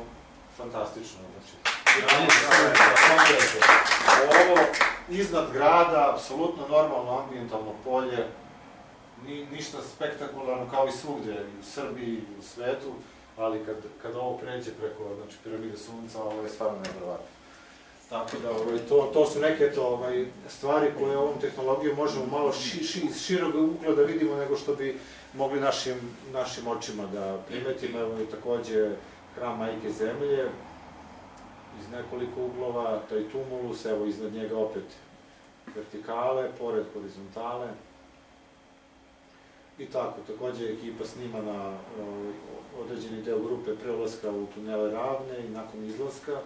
fantastično. Ovo iznad grada, apsolutno normalno ambijentalno polje, ništa spektakularno kao i svugdje, i u Srbiji, i u svetu, ali kad ovo pređe preko piramide Sunca, ovo je stvarno nevjerovatno. Tako da, to su neke stvari koje ovom tehnologijom možemo malo iz širog ugla da vidimo nego što bi mogli našim očima da primetimo. Evo je takođe hram Majke Zemlje, iz nekoliko uglova, taj tumulus, evo iznad njega opet vertikale, pored horizontale. I tako, takođe ekipa snima na određeni deo grupe pre ulaska u tunele Ravne i nakon izlaska,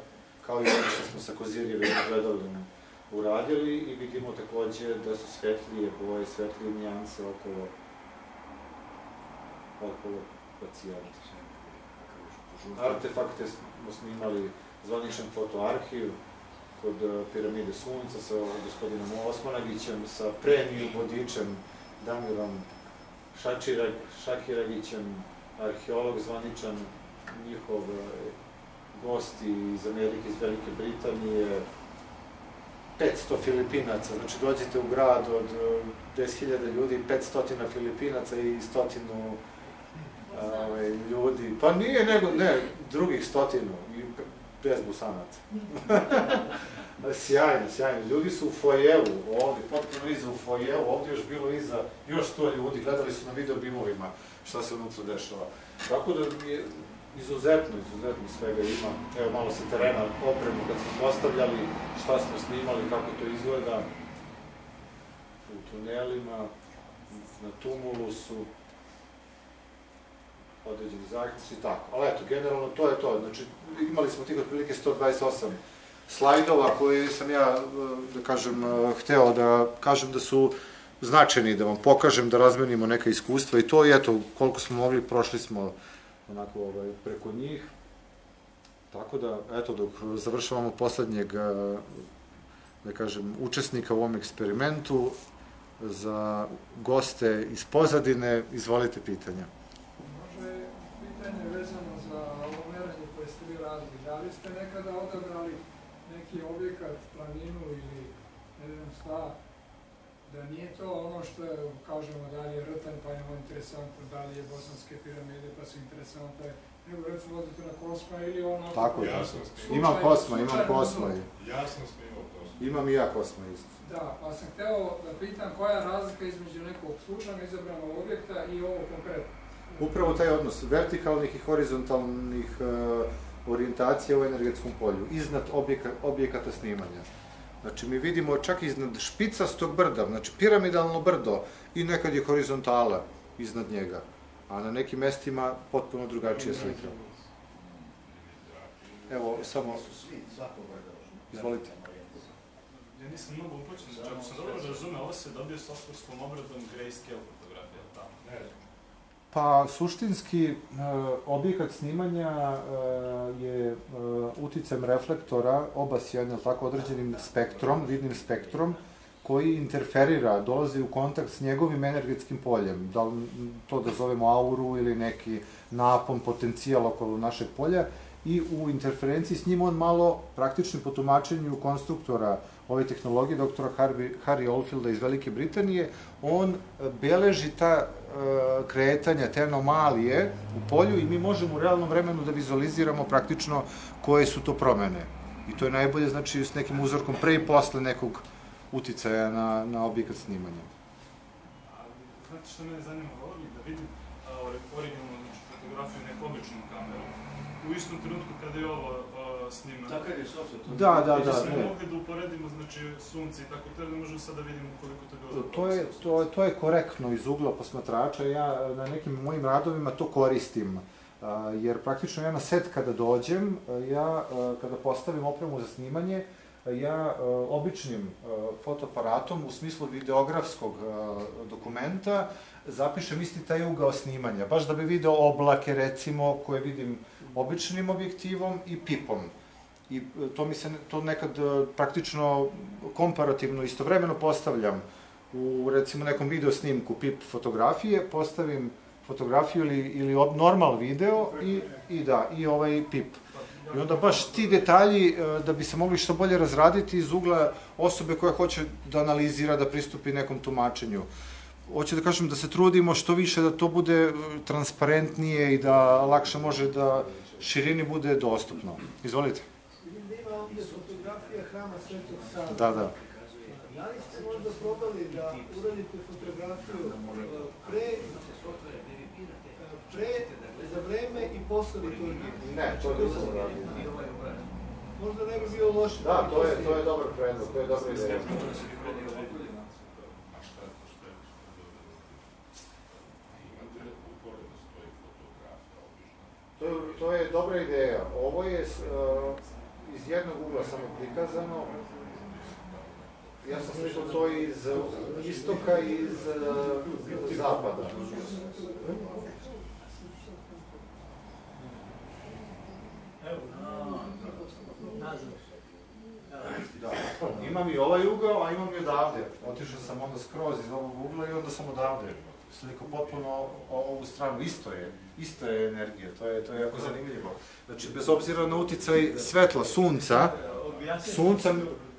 kao i ono što smo sa Kozirjevim gledalom uradili, i vidimo takođe da su svetlije boje, svetlije nijanse okolo pacijenta. Artefakte smo snimali zvaničan fotoarhiv kod piramide Sunca sa gospodinom Osmanagićem, sa premium vodičem Damirom Šakiragićem, arheolog zvaničan, njihov gosti iz Amerike, iz Velike Britanije, 500 Filipinaca, znači dođete u grad od 10.000 ljudi, 500 Filipinaca i 100 ljudi, pa nije nego, ne, drugih 100 i bez busanaca. Sjajno, sjajno. Ljudi su u fojevu, ovdje, potpuno iza u fojevu, ovdje još bilo iza još 100 ljudi, gledali su na video bimovima šta se unutra dešava. Tako da je izuzetno svega ima. Evo malo sa terena opremu kad smo postavljali, šta smo snimali, kako to izgleda u tunelima, na tumulusu, određeni zaključci i tako. Ali eto, generalno to je to. Znači, imali smo tih otprilike 128 slajdova koje sam ja, da kažem, hteo da kažem da su značajni, da vam pokažem, da razmenimo neka iskustva i to, i eto, koliko smo mogli, prošli smo onako preko njih. Tako da, eto, dok završavamo poslednjeg, da kažem, učesnika u ovom eksperimentu, za goste iz pozadine, izvolite pitanja. Može pitanje vezano za ovo merenje koje ste vi radili. Da li ste nekada odabrali neki objekat, planinu ili ne znam šta, da nije to ono što je, kažemo, da li je Rtan pa je ovo interesantno, da li je Bosanske piramide pa su interesantne, nego recimo odete na Kosma ili ono... Tako je, imam Kosma. Ja sam snimao Kosma. Imam i ja Kosma isto. Da, pa sam hteo da pitam koja je razlika između nekog slučajno izabranog objekta i ovo konkretno? Upravo taj odnos vertikalnih i horizontalnih orijentacija u energetskom polju, iznad objekata snimanja. Znači, mi vidimo čak iznad špicastog brda, znači piramidalno brdo, i nekad je horizontala iznad njega, a na nekim mestima potpuno drugačija slika. Evo, samo... Izvolite. Ja nisam mnogo upočen, znači ako sam dobro razume, ovo se dobio softwareskom obradom grayscale fotografija, tako? Ne. Pa, suštinski, objekat snimanja je uticajem reflektora obasijan, tako, određenim spektrom, vidnim spektrom, koji interferira, dolazi u kontakt s njegovim energetskim poljem, da to da zovemo auru ili neki napon, potencijal okolo našeg polja, i u interferenciji s njim on malo, praktično po tumačenju konstruktora ove tehnologije, doktora Harry Oldfielda iz Velike Britanije, on beleži ta kretanja, te anomalije u polju i mi možemo u realnom vremenu da vizualiziramo praktično koje su to promene. I to je najbolje, znači, s nekim uzorkom pre i posle nekog uticaja na objekat snimanja. Znate što mene zanima, volio bih da vidim originalnu fotografiju neku običnom kamerom. U istom trenutku kada je ovo snima. Takav je software. Da. Smo mogli da uporedimo, znači, sunce i tako to, ne možemo sad da vidimo koliko to je bilo. To je korektno iz ugla posmatrača, ja na nekim mojim radovima to koristim, jer praktično ja na set kada dođem, ja kada postavim opremu za snimanje, ja običnim fotoaparatom u smislu videografskog dokumenta zapišem isti taj ugao snimanja, baš da bi video oblake recimo koje vidim običnim objektivom i pipom. I to nekad praktično komparativno istovremeno postavljam u recimo nekom video snimku pip fotografije, postavim fotografiju ili normal video i ovaj pip. I onda baš ti detalji da bi se mogli što bolje razraditi iz ugla osobe koja hoće da analizira, da pristupi nekom tumačenju. Hoću da kažem da se trudimo što više da to bude transparentnije i da lakše može da širini bude dostupno. Izvolite. Vidim da ima ovdje fotografija Hrama Svetog Save. Da. Da li ste možda probali da uradite fotografiju za vreme i posle liturgije? Ne, to nisam radio. Možda ne bi bio loše. Da, to je dobar predlog, to je dobra ideja. To je dobra ideja. Ovo je iz jednog ugla samo prikazano. Ja sam slišao to iz istoka i iz zapada. Da. Imam i ovaj ugao, a imam i odavde. Otišao sam onda skroz iz ovog ugla i onda sam odavde sliko potpuno ovu stranu. Isto je energija, to je jako zanimljivo. Znači, bez obzira na uticaj svetla, sunca,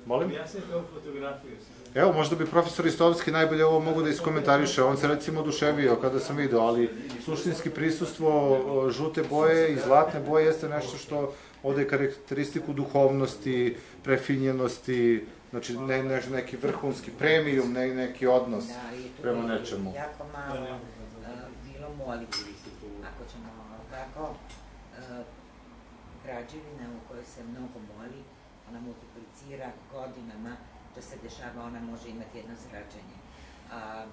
molim? Objasnite ovu fotografiju. Evo, možda bi profesor Istovski najbolje ovo mogu da iskomentariše. On se recimo oduševio kada sam vidio, ali suštinski prisustvo žute boje i zlatne boje jeste nešto što odaje karakteristiku duhovnosti, prefinjenosti, znači neki vrhunski premium, neki odnos prema nečemu. Da, i tu je jako malo bilo molitvi. Ako ćemo tako, građevina u kojoj se mnogo moli, ona multiplicira godinama, da se dešava, ona može imati jedno zračenje. A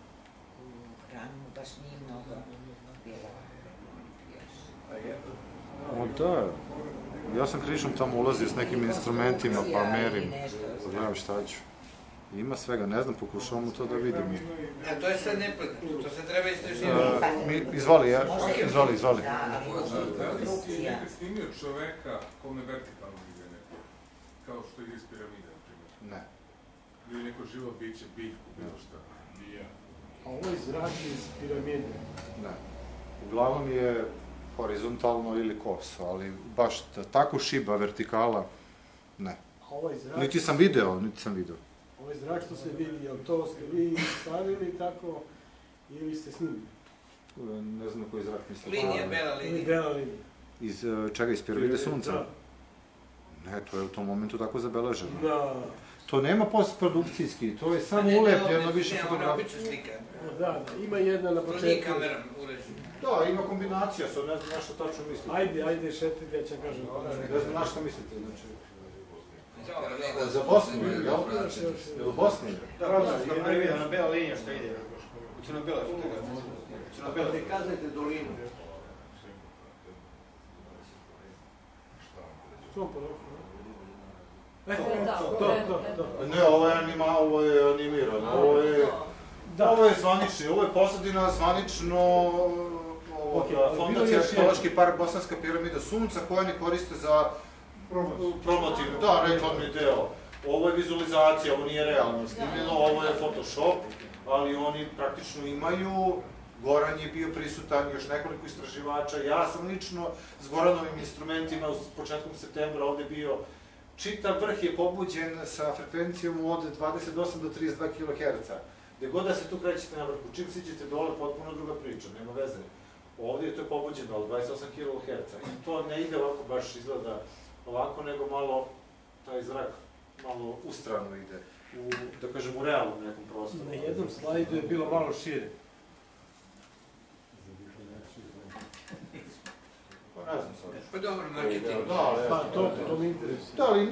u hramu baš nije mnogo bilo molitvi još. O da, ja sam križom tamo ulazio s nekim instrumentima, pa merim, pa gledam šta ću. Ima svega, ne znam, pokušavam to da vidim. To je sad nepoznato, to se treba istraživati. Izvoli. Nekad snimio čoveka kome vertikalno ide neko, kao što ide iz piramide, na primjer. Ne. Ili neko živo biće, biljku, bilo šta. A ovo je zrak iz piramide? Ne. Uglavnom je horizontalno ili koso, ali baš tako šiba vertikala, ne. Niti sam video. Ovaj zrak što se vidi, jel to ste vi stavili tako ili ste snimili? Ne znam koji zrak mislite. Linija, bela linija. Iz čega? Iz piramide sunca? Da. Ne, to je u tom momentu tako zabeleženo. Da. To nema postprodukcijski, to je samo ulepljeno više fotografija. Ne, ona obična slika. Da, ima jedna na početku. To nije kamerom uređena. Da, ima kombinacija, sad ne znam na što tačno mislite. Ajde, šetrite, ja ću kažem. Ne znam na što mislite, znači. Za Bosnu, jel? Je li Bosni? Da, ona bela linija što ide. Crno-bela fotografija. Prikazajte dolinu. Što Ne, ovo je animirano, ovo je zvanično, ovo je pozadina zvanično Fondacija Arheološki park Bosanska piramida Sunca, koja oni koriste za promotivnu, da, reklamni deo. Ovo je vizualizacija, ovo nije realno snimljeno, ovo je Photoshop, ali oni praktično imaju, Goran je bio prisutan, još nekoliko istraživača, ja sam lično s Goranovim instrumentima s početkom septembra ovde bio. Čitav vrh je pobuđen sa frekvencijom od 28 do 32 kHz. Gde god da se tu krećete na vrhu, čim siđete dole, potpuno druga priča, nema veze. Ovdje je to pobuđeno od 28 kHz. I to ne ide ovako, baš izgleda ovako, nego malo, taj zrak malo ustrano ide. Da kažem, u realnom nekom prostoru. Na jednom slajdu je bilo malo šire. ne znam sad. Pa dobro, marketing. Pa to mi interesuje. Da, ali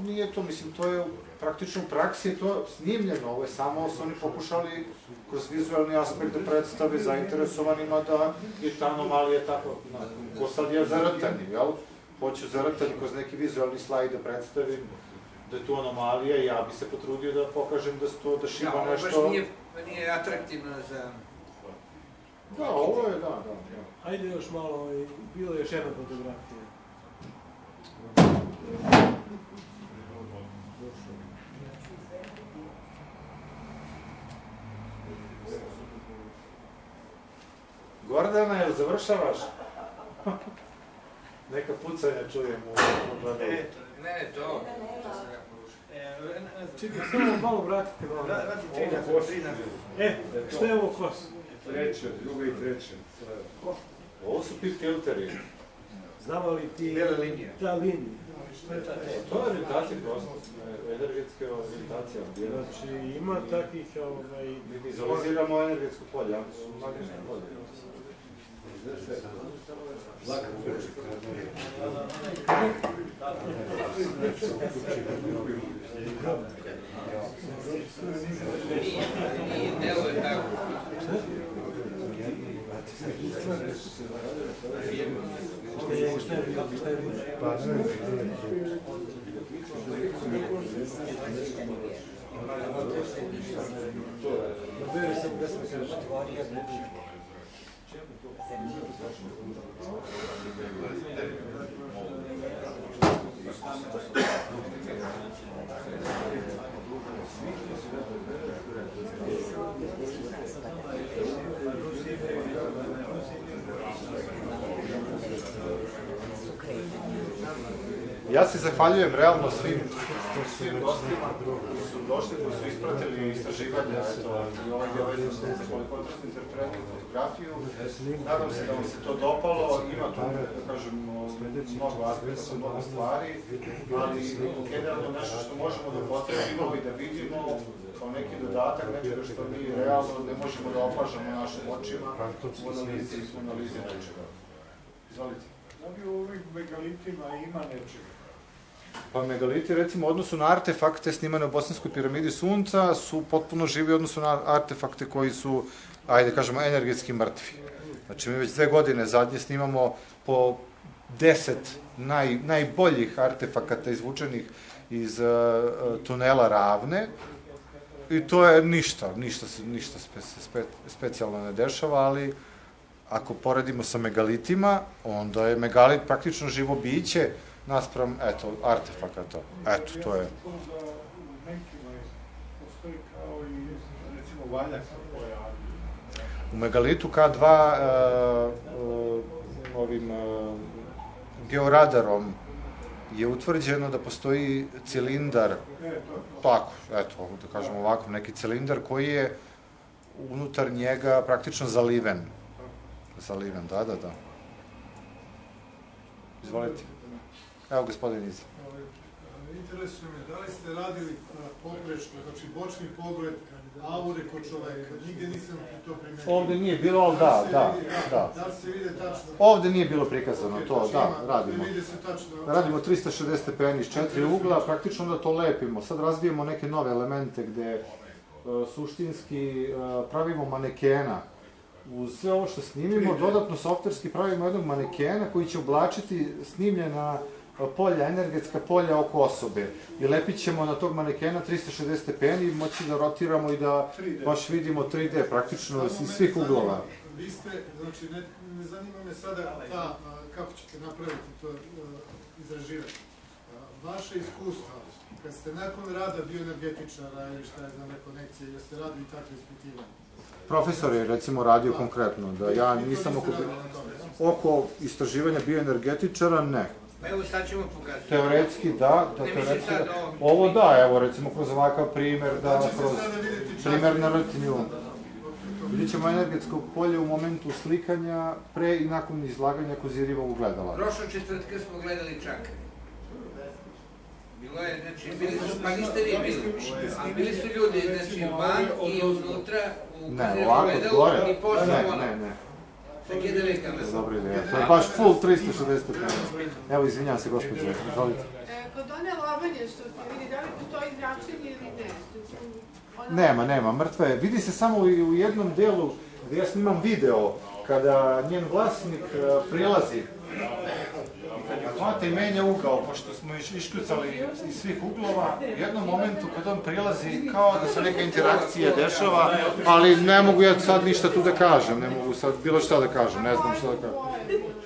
nije to, mislim, to je praktično u praksi to snimljeno, ovo je samo su oni pokušali kroz vizualni aspekt da predstave zainteresovanima da je ta anomalija tako, ko sad je zaratani, jel? Hoću zaratani kroz neki vizualni slajd da predstavim da je tu anomalija i ja bi se potrudio da pokažem da se to dešava nešto... Da, ovo baš nije atraktivno za... Da, ovo je, da. Ajde još malo, bilo je još jedna fotografija. Gordana, jel završavaš? Neka pucanja čujem u gledalu. Ne, to. Čekaj, samo malo vratite malo. Što je ovo kos? Treće, druga i treće. Ovo su pit filteri. Znamo li ti... Bela linija. Ta linija. To je orijentacija prosto, energetska orijentacija. Znači, ima takvih... Mi izoliziramo energetsko polje, ali su magnetne polje. I delo je tako. Ja se zahvaljujem realno svim gostima koji su došli, koji su ispratili istraživanja i ovaj deo vezan za polikontrastnu interferentnu fotografiju. Nadam se da vam se to dopalo, ima tu, da kažem, mnogo aspekta, mnogo stvari, ali generalno nešto što možemo da potrebimo i da vidimo kao neki dodatak nečega što mi realno ne možemo da opažamo našim očima u analizi nečega. Izvolite. Da bi u ovim megalitima ima nečega? Pa megaliti, recimo, u odnosu na artefakte snimane u Bosanskoj piramidi Sunca su potpuno živi u odnosu na artefakte koji su, ajde kažemo, energetski mrtvi. Znači, mi već 2 godine zadnje snimamo po 10 najboljih artefakata izvučenih iz tunela Ravne i to je ništa specijalno ne dešava, ali ako poredimo sa megalitima, onda je megalit praktično živo biće naspram, eto, artefakata. Eto, to je. U nekima postoji kao i, recimo, valjak se pojavi. U megalitu K2 ovim georadarom je utvrđeno da postoji cilindar, tako, eto, da kažemo ovako, neki cilindar koji je unutar njega praktično zaliven. Zaliven, da. Izvolite. Evo, gospodin Iza. Interesuje me, da li ste radili pogrešno, znači bočni pogled aure kod čoveka? Nigde nisam to primetio. Ovde nije bilo, ali da. Da li se vide tačno? Ovde nije bilo prikazano to, da, radimo. Ne vide se tačno. Radimo 360 stepeni iz 4 ugla, praktično da to lepimo. Sad razvijemo neke nove elemente gde suštinski pravimo manekena. Uz sve ovo što snimimo, dodatno softverski pravimo jednog manekena koji će oblačiti snimljena polja, energetska polja oko osobe. I lepit ćemo na tog manekena 360 stepeni i moći da rotiramo i da baš vidimo 3D praktično iz svih uglova. Vi ste, znači, ne zanima me sada kako ćete napraviti to izraživanje. Vaše iskustva, kad ste nakon rada bioenergetičara ili šta je znam konekcije, jer ste radili takve ispitivanje? Profesor je, recimo, radio konkretno, da ja nisam oko istraživanja bioenergetičara, ne. Evo sad ćemo pokazati. Teoretski, da. Ovo da, evo, recimo, kroz ovakav primer, kroz primer na rtnju. Vidjet ćemo energetsko polje u momentu slikanja, pre i nakon izlaganja Kozirivog ugledala. Prošlog četvrtka smo gledali čak. Bilo je, znači, bili su, pa niste vi bili, a bili su ljudi, znači, van i unutra, u Kozirivog ugledalu i posle ono. Ne. Dobra ideja. To je baš full 360 stepeni. Evo, izvinjam se, gospođe, izvolite. Kod one lobanje što ste vidi, da li postoji zračenje ili ne? Nema, mrtva je. Vidi se samo u jednom delu gdje ja snimam video, kada njen vlasnik prilazi. Hvata i menja ugao, pošto smo iškucali iz svih uglova, u jednom momentu kad on prilazi kao da se neka interakcija dešava, ali ne mogu ja sad ništa tu da kažem, ne mogu sad bilo šta da kažem, ne znam šta da kažem.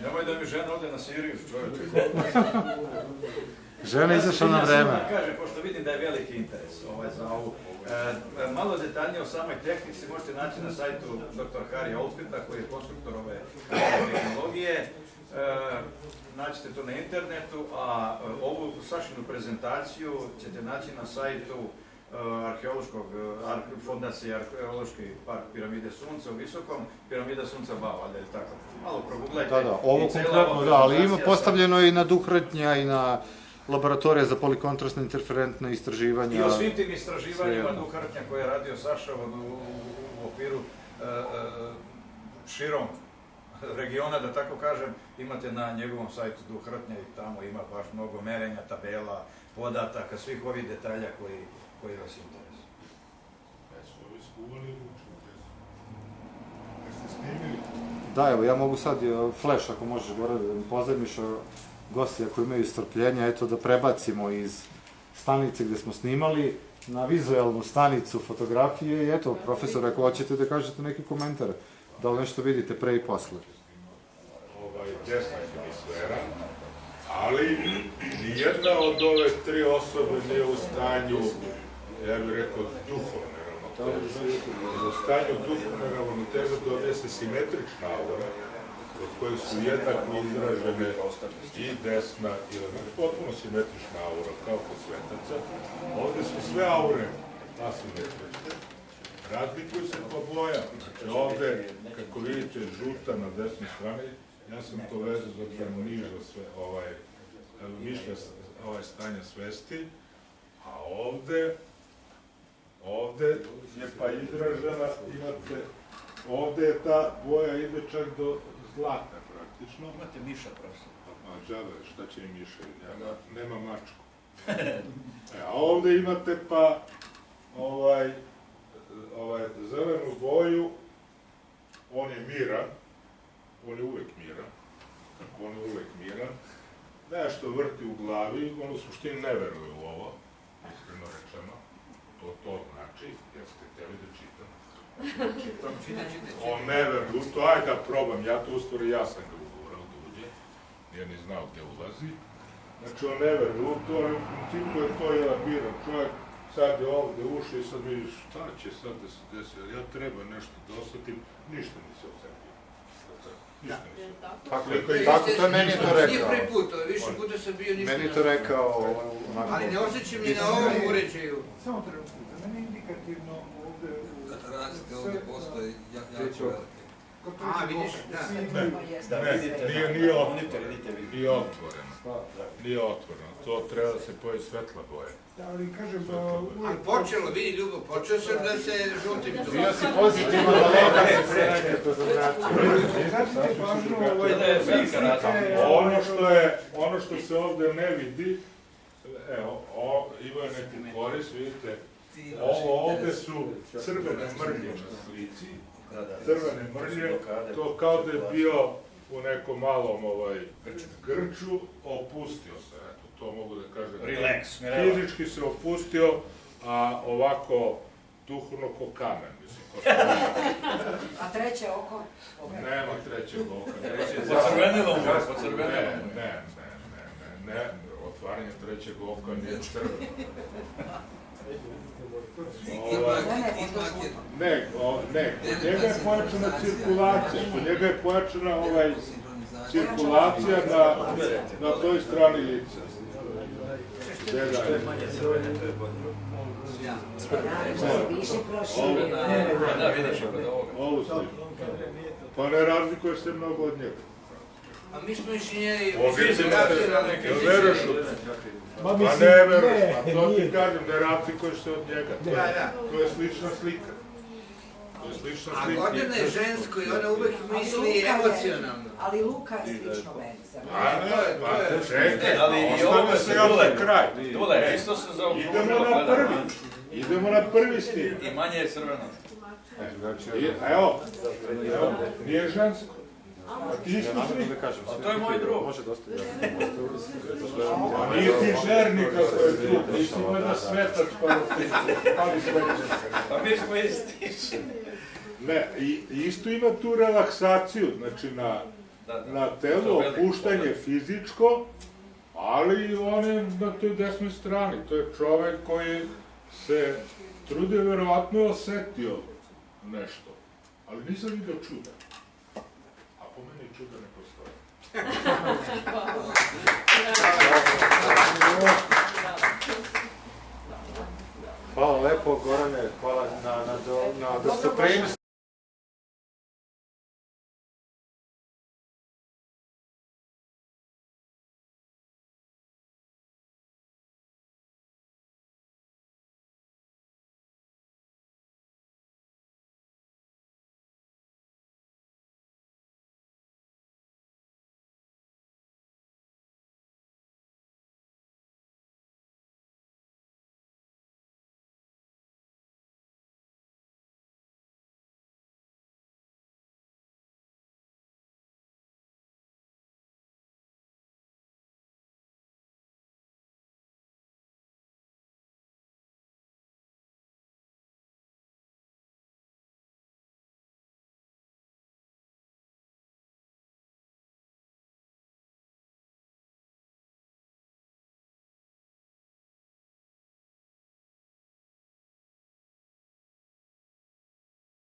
Nemoj da mi žena ode na Siriju, čovječe. Žena je izašla na vreme. Kažem, pošto vidim da je veliki interes za ovu. Malo detaljnije o samoj tehnici možete naći na sajtu dr. Harija Oldfielda, koji je konstruktor ove tehnologije. Naćete to na internetu, a ovu Sašinu prezentaciju ćete naći na sajtu fondacije Arheološki park Piramide Sunca u Visokom, Piramida Sunca Bava, ali je tako. Malo proguglajte. Da, ovo konkretno, da, ali ima postavljeno i na Duhretnja i na laboratorija za polikontrastne interferentne istraživanja. I o svim tim istraživanjima Duhretnja koje je radio Saša u okviru širom regiona, da tako kažem, imate na njegovom sajtu Duhretnja i tamo ima baš mnogo merenja, tabela, podataka, svih ovih detalja koji vas interesuju. Da, evo, ja mogu sad flash, ako možeš gore da mi pozajmiš gosti ako imaju strpljenja, eto da prebacimo iz stanice gde smo snimali na vizualnu stanicu fotografije i eto, profesor, ako hoćete da kažete neki komentar, da li nešto vidite pre i posle? Desna hemisfera, ali nijedna od ove tri osobe nije u stanju, ja bih rekao, duhovne ravnoteže. U stanju duhovne ravnoteže dobije se simetrična aura, od koje su jednako izražene i desna i leva. Potpuno simetrična aura, kao kod svetaca. Ovde su sve aure asimetrične. Razlikuju se po bojama. Znači ovde, kako vidite, žuta na desnoj strani, ja sam to vezao za nižo sve, mišlja stanja svesti, a ovde je pa izražena, imate, ovde je ta boja ide čak do zlata praktično. Imate miša, profesor. Ma džabe, šta će im miša, ja nema mačku. A ovde imate pa zelenu boju, on je miran, on je uvek miran, kako on je uvek miran, nešto vrti u glavi, on u suštini ne veruje u ovo, iskreno rečeno, to znači, jer ste hteli da čitam. On ne veruje u to, ajde da probam, ja to u stvari, ja sam ga ugurao da uđe, jer ni znao gde ulazi. Znači, on ne veruje u to, ali u principu je to jedan miran čovjek, sad je ovde ušao i sad vidiš šta će sad da se desi, ja treba nešto da osetim, ništa nisi osetio. Tako, to je meni to rekao. Nije prvi put, više puta sam bio ništa. Meni to rekao onako... Ali ne osjećam ni na ovom uređaju. Samo trenutno, za mene indikativno ovde... Razlike ovde postoje jako velike. A, vidiš, da. Nije otvoreno. To treba da se pojavi svetla boja. Ali kažem, a počelo, vidi Ljubo, počeo sam da se žutim. Bio si pozitivan, ali da se pređe to Ono što se ovde ne vidi, evo, ima neku korist, vidite, ovde su crvene mrlje na slici, crvene mrlje, to kao da je bio u nekom malom grču, opustio se, eto, to mogu da kažem. Relax, fizički se opustio, a ovako duhovno ko kamen, mislim. A treće oko? Nema trećeg oka. Pocrvenilo mu, Ne, otvaranje trećeg oka nije crveno. Ne, kod njega je pojačana cirkulacija, cirkulacija na toj strani lica. Ovu sliku. Pa ne razlikuješ se mnogo od njega. A mi smo inženjeri... Veruješ u to? Pa ne veruješ, pa to ti kažem, ne razlikuješ se od njega. To je slična slika. To je slična A slika. Gordana je žensko i ona uvek misli emocionalno. Ali Luka je slično meni. Čekaj, ali i ovo se još na kraj. Dule, isto se zaokružilo. Idemo na prvi stih. I manje je crveno. Evo, nije žensko. A ti isto svi. A to je moj drug. Može dosta A nije ti žernik ako je tu. Nisi gleda svetac pali sveće. Pa mi smo isti. Ne, isto ima tu relaksaciju, znači na telo, opuštanje fizičko, ali on je na toj desnoj strani. To je čovek koji se trudio, verovatno je osetio nešto. Ali nisam vidio čuda. A po meni čuda ne postoje. Hvala lepo, Gorane, hvala na gostoprimstvu.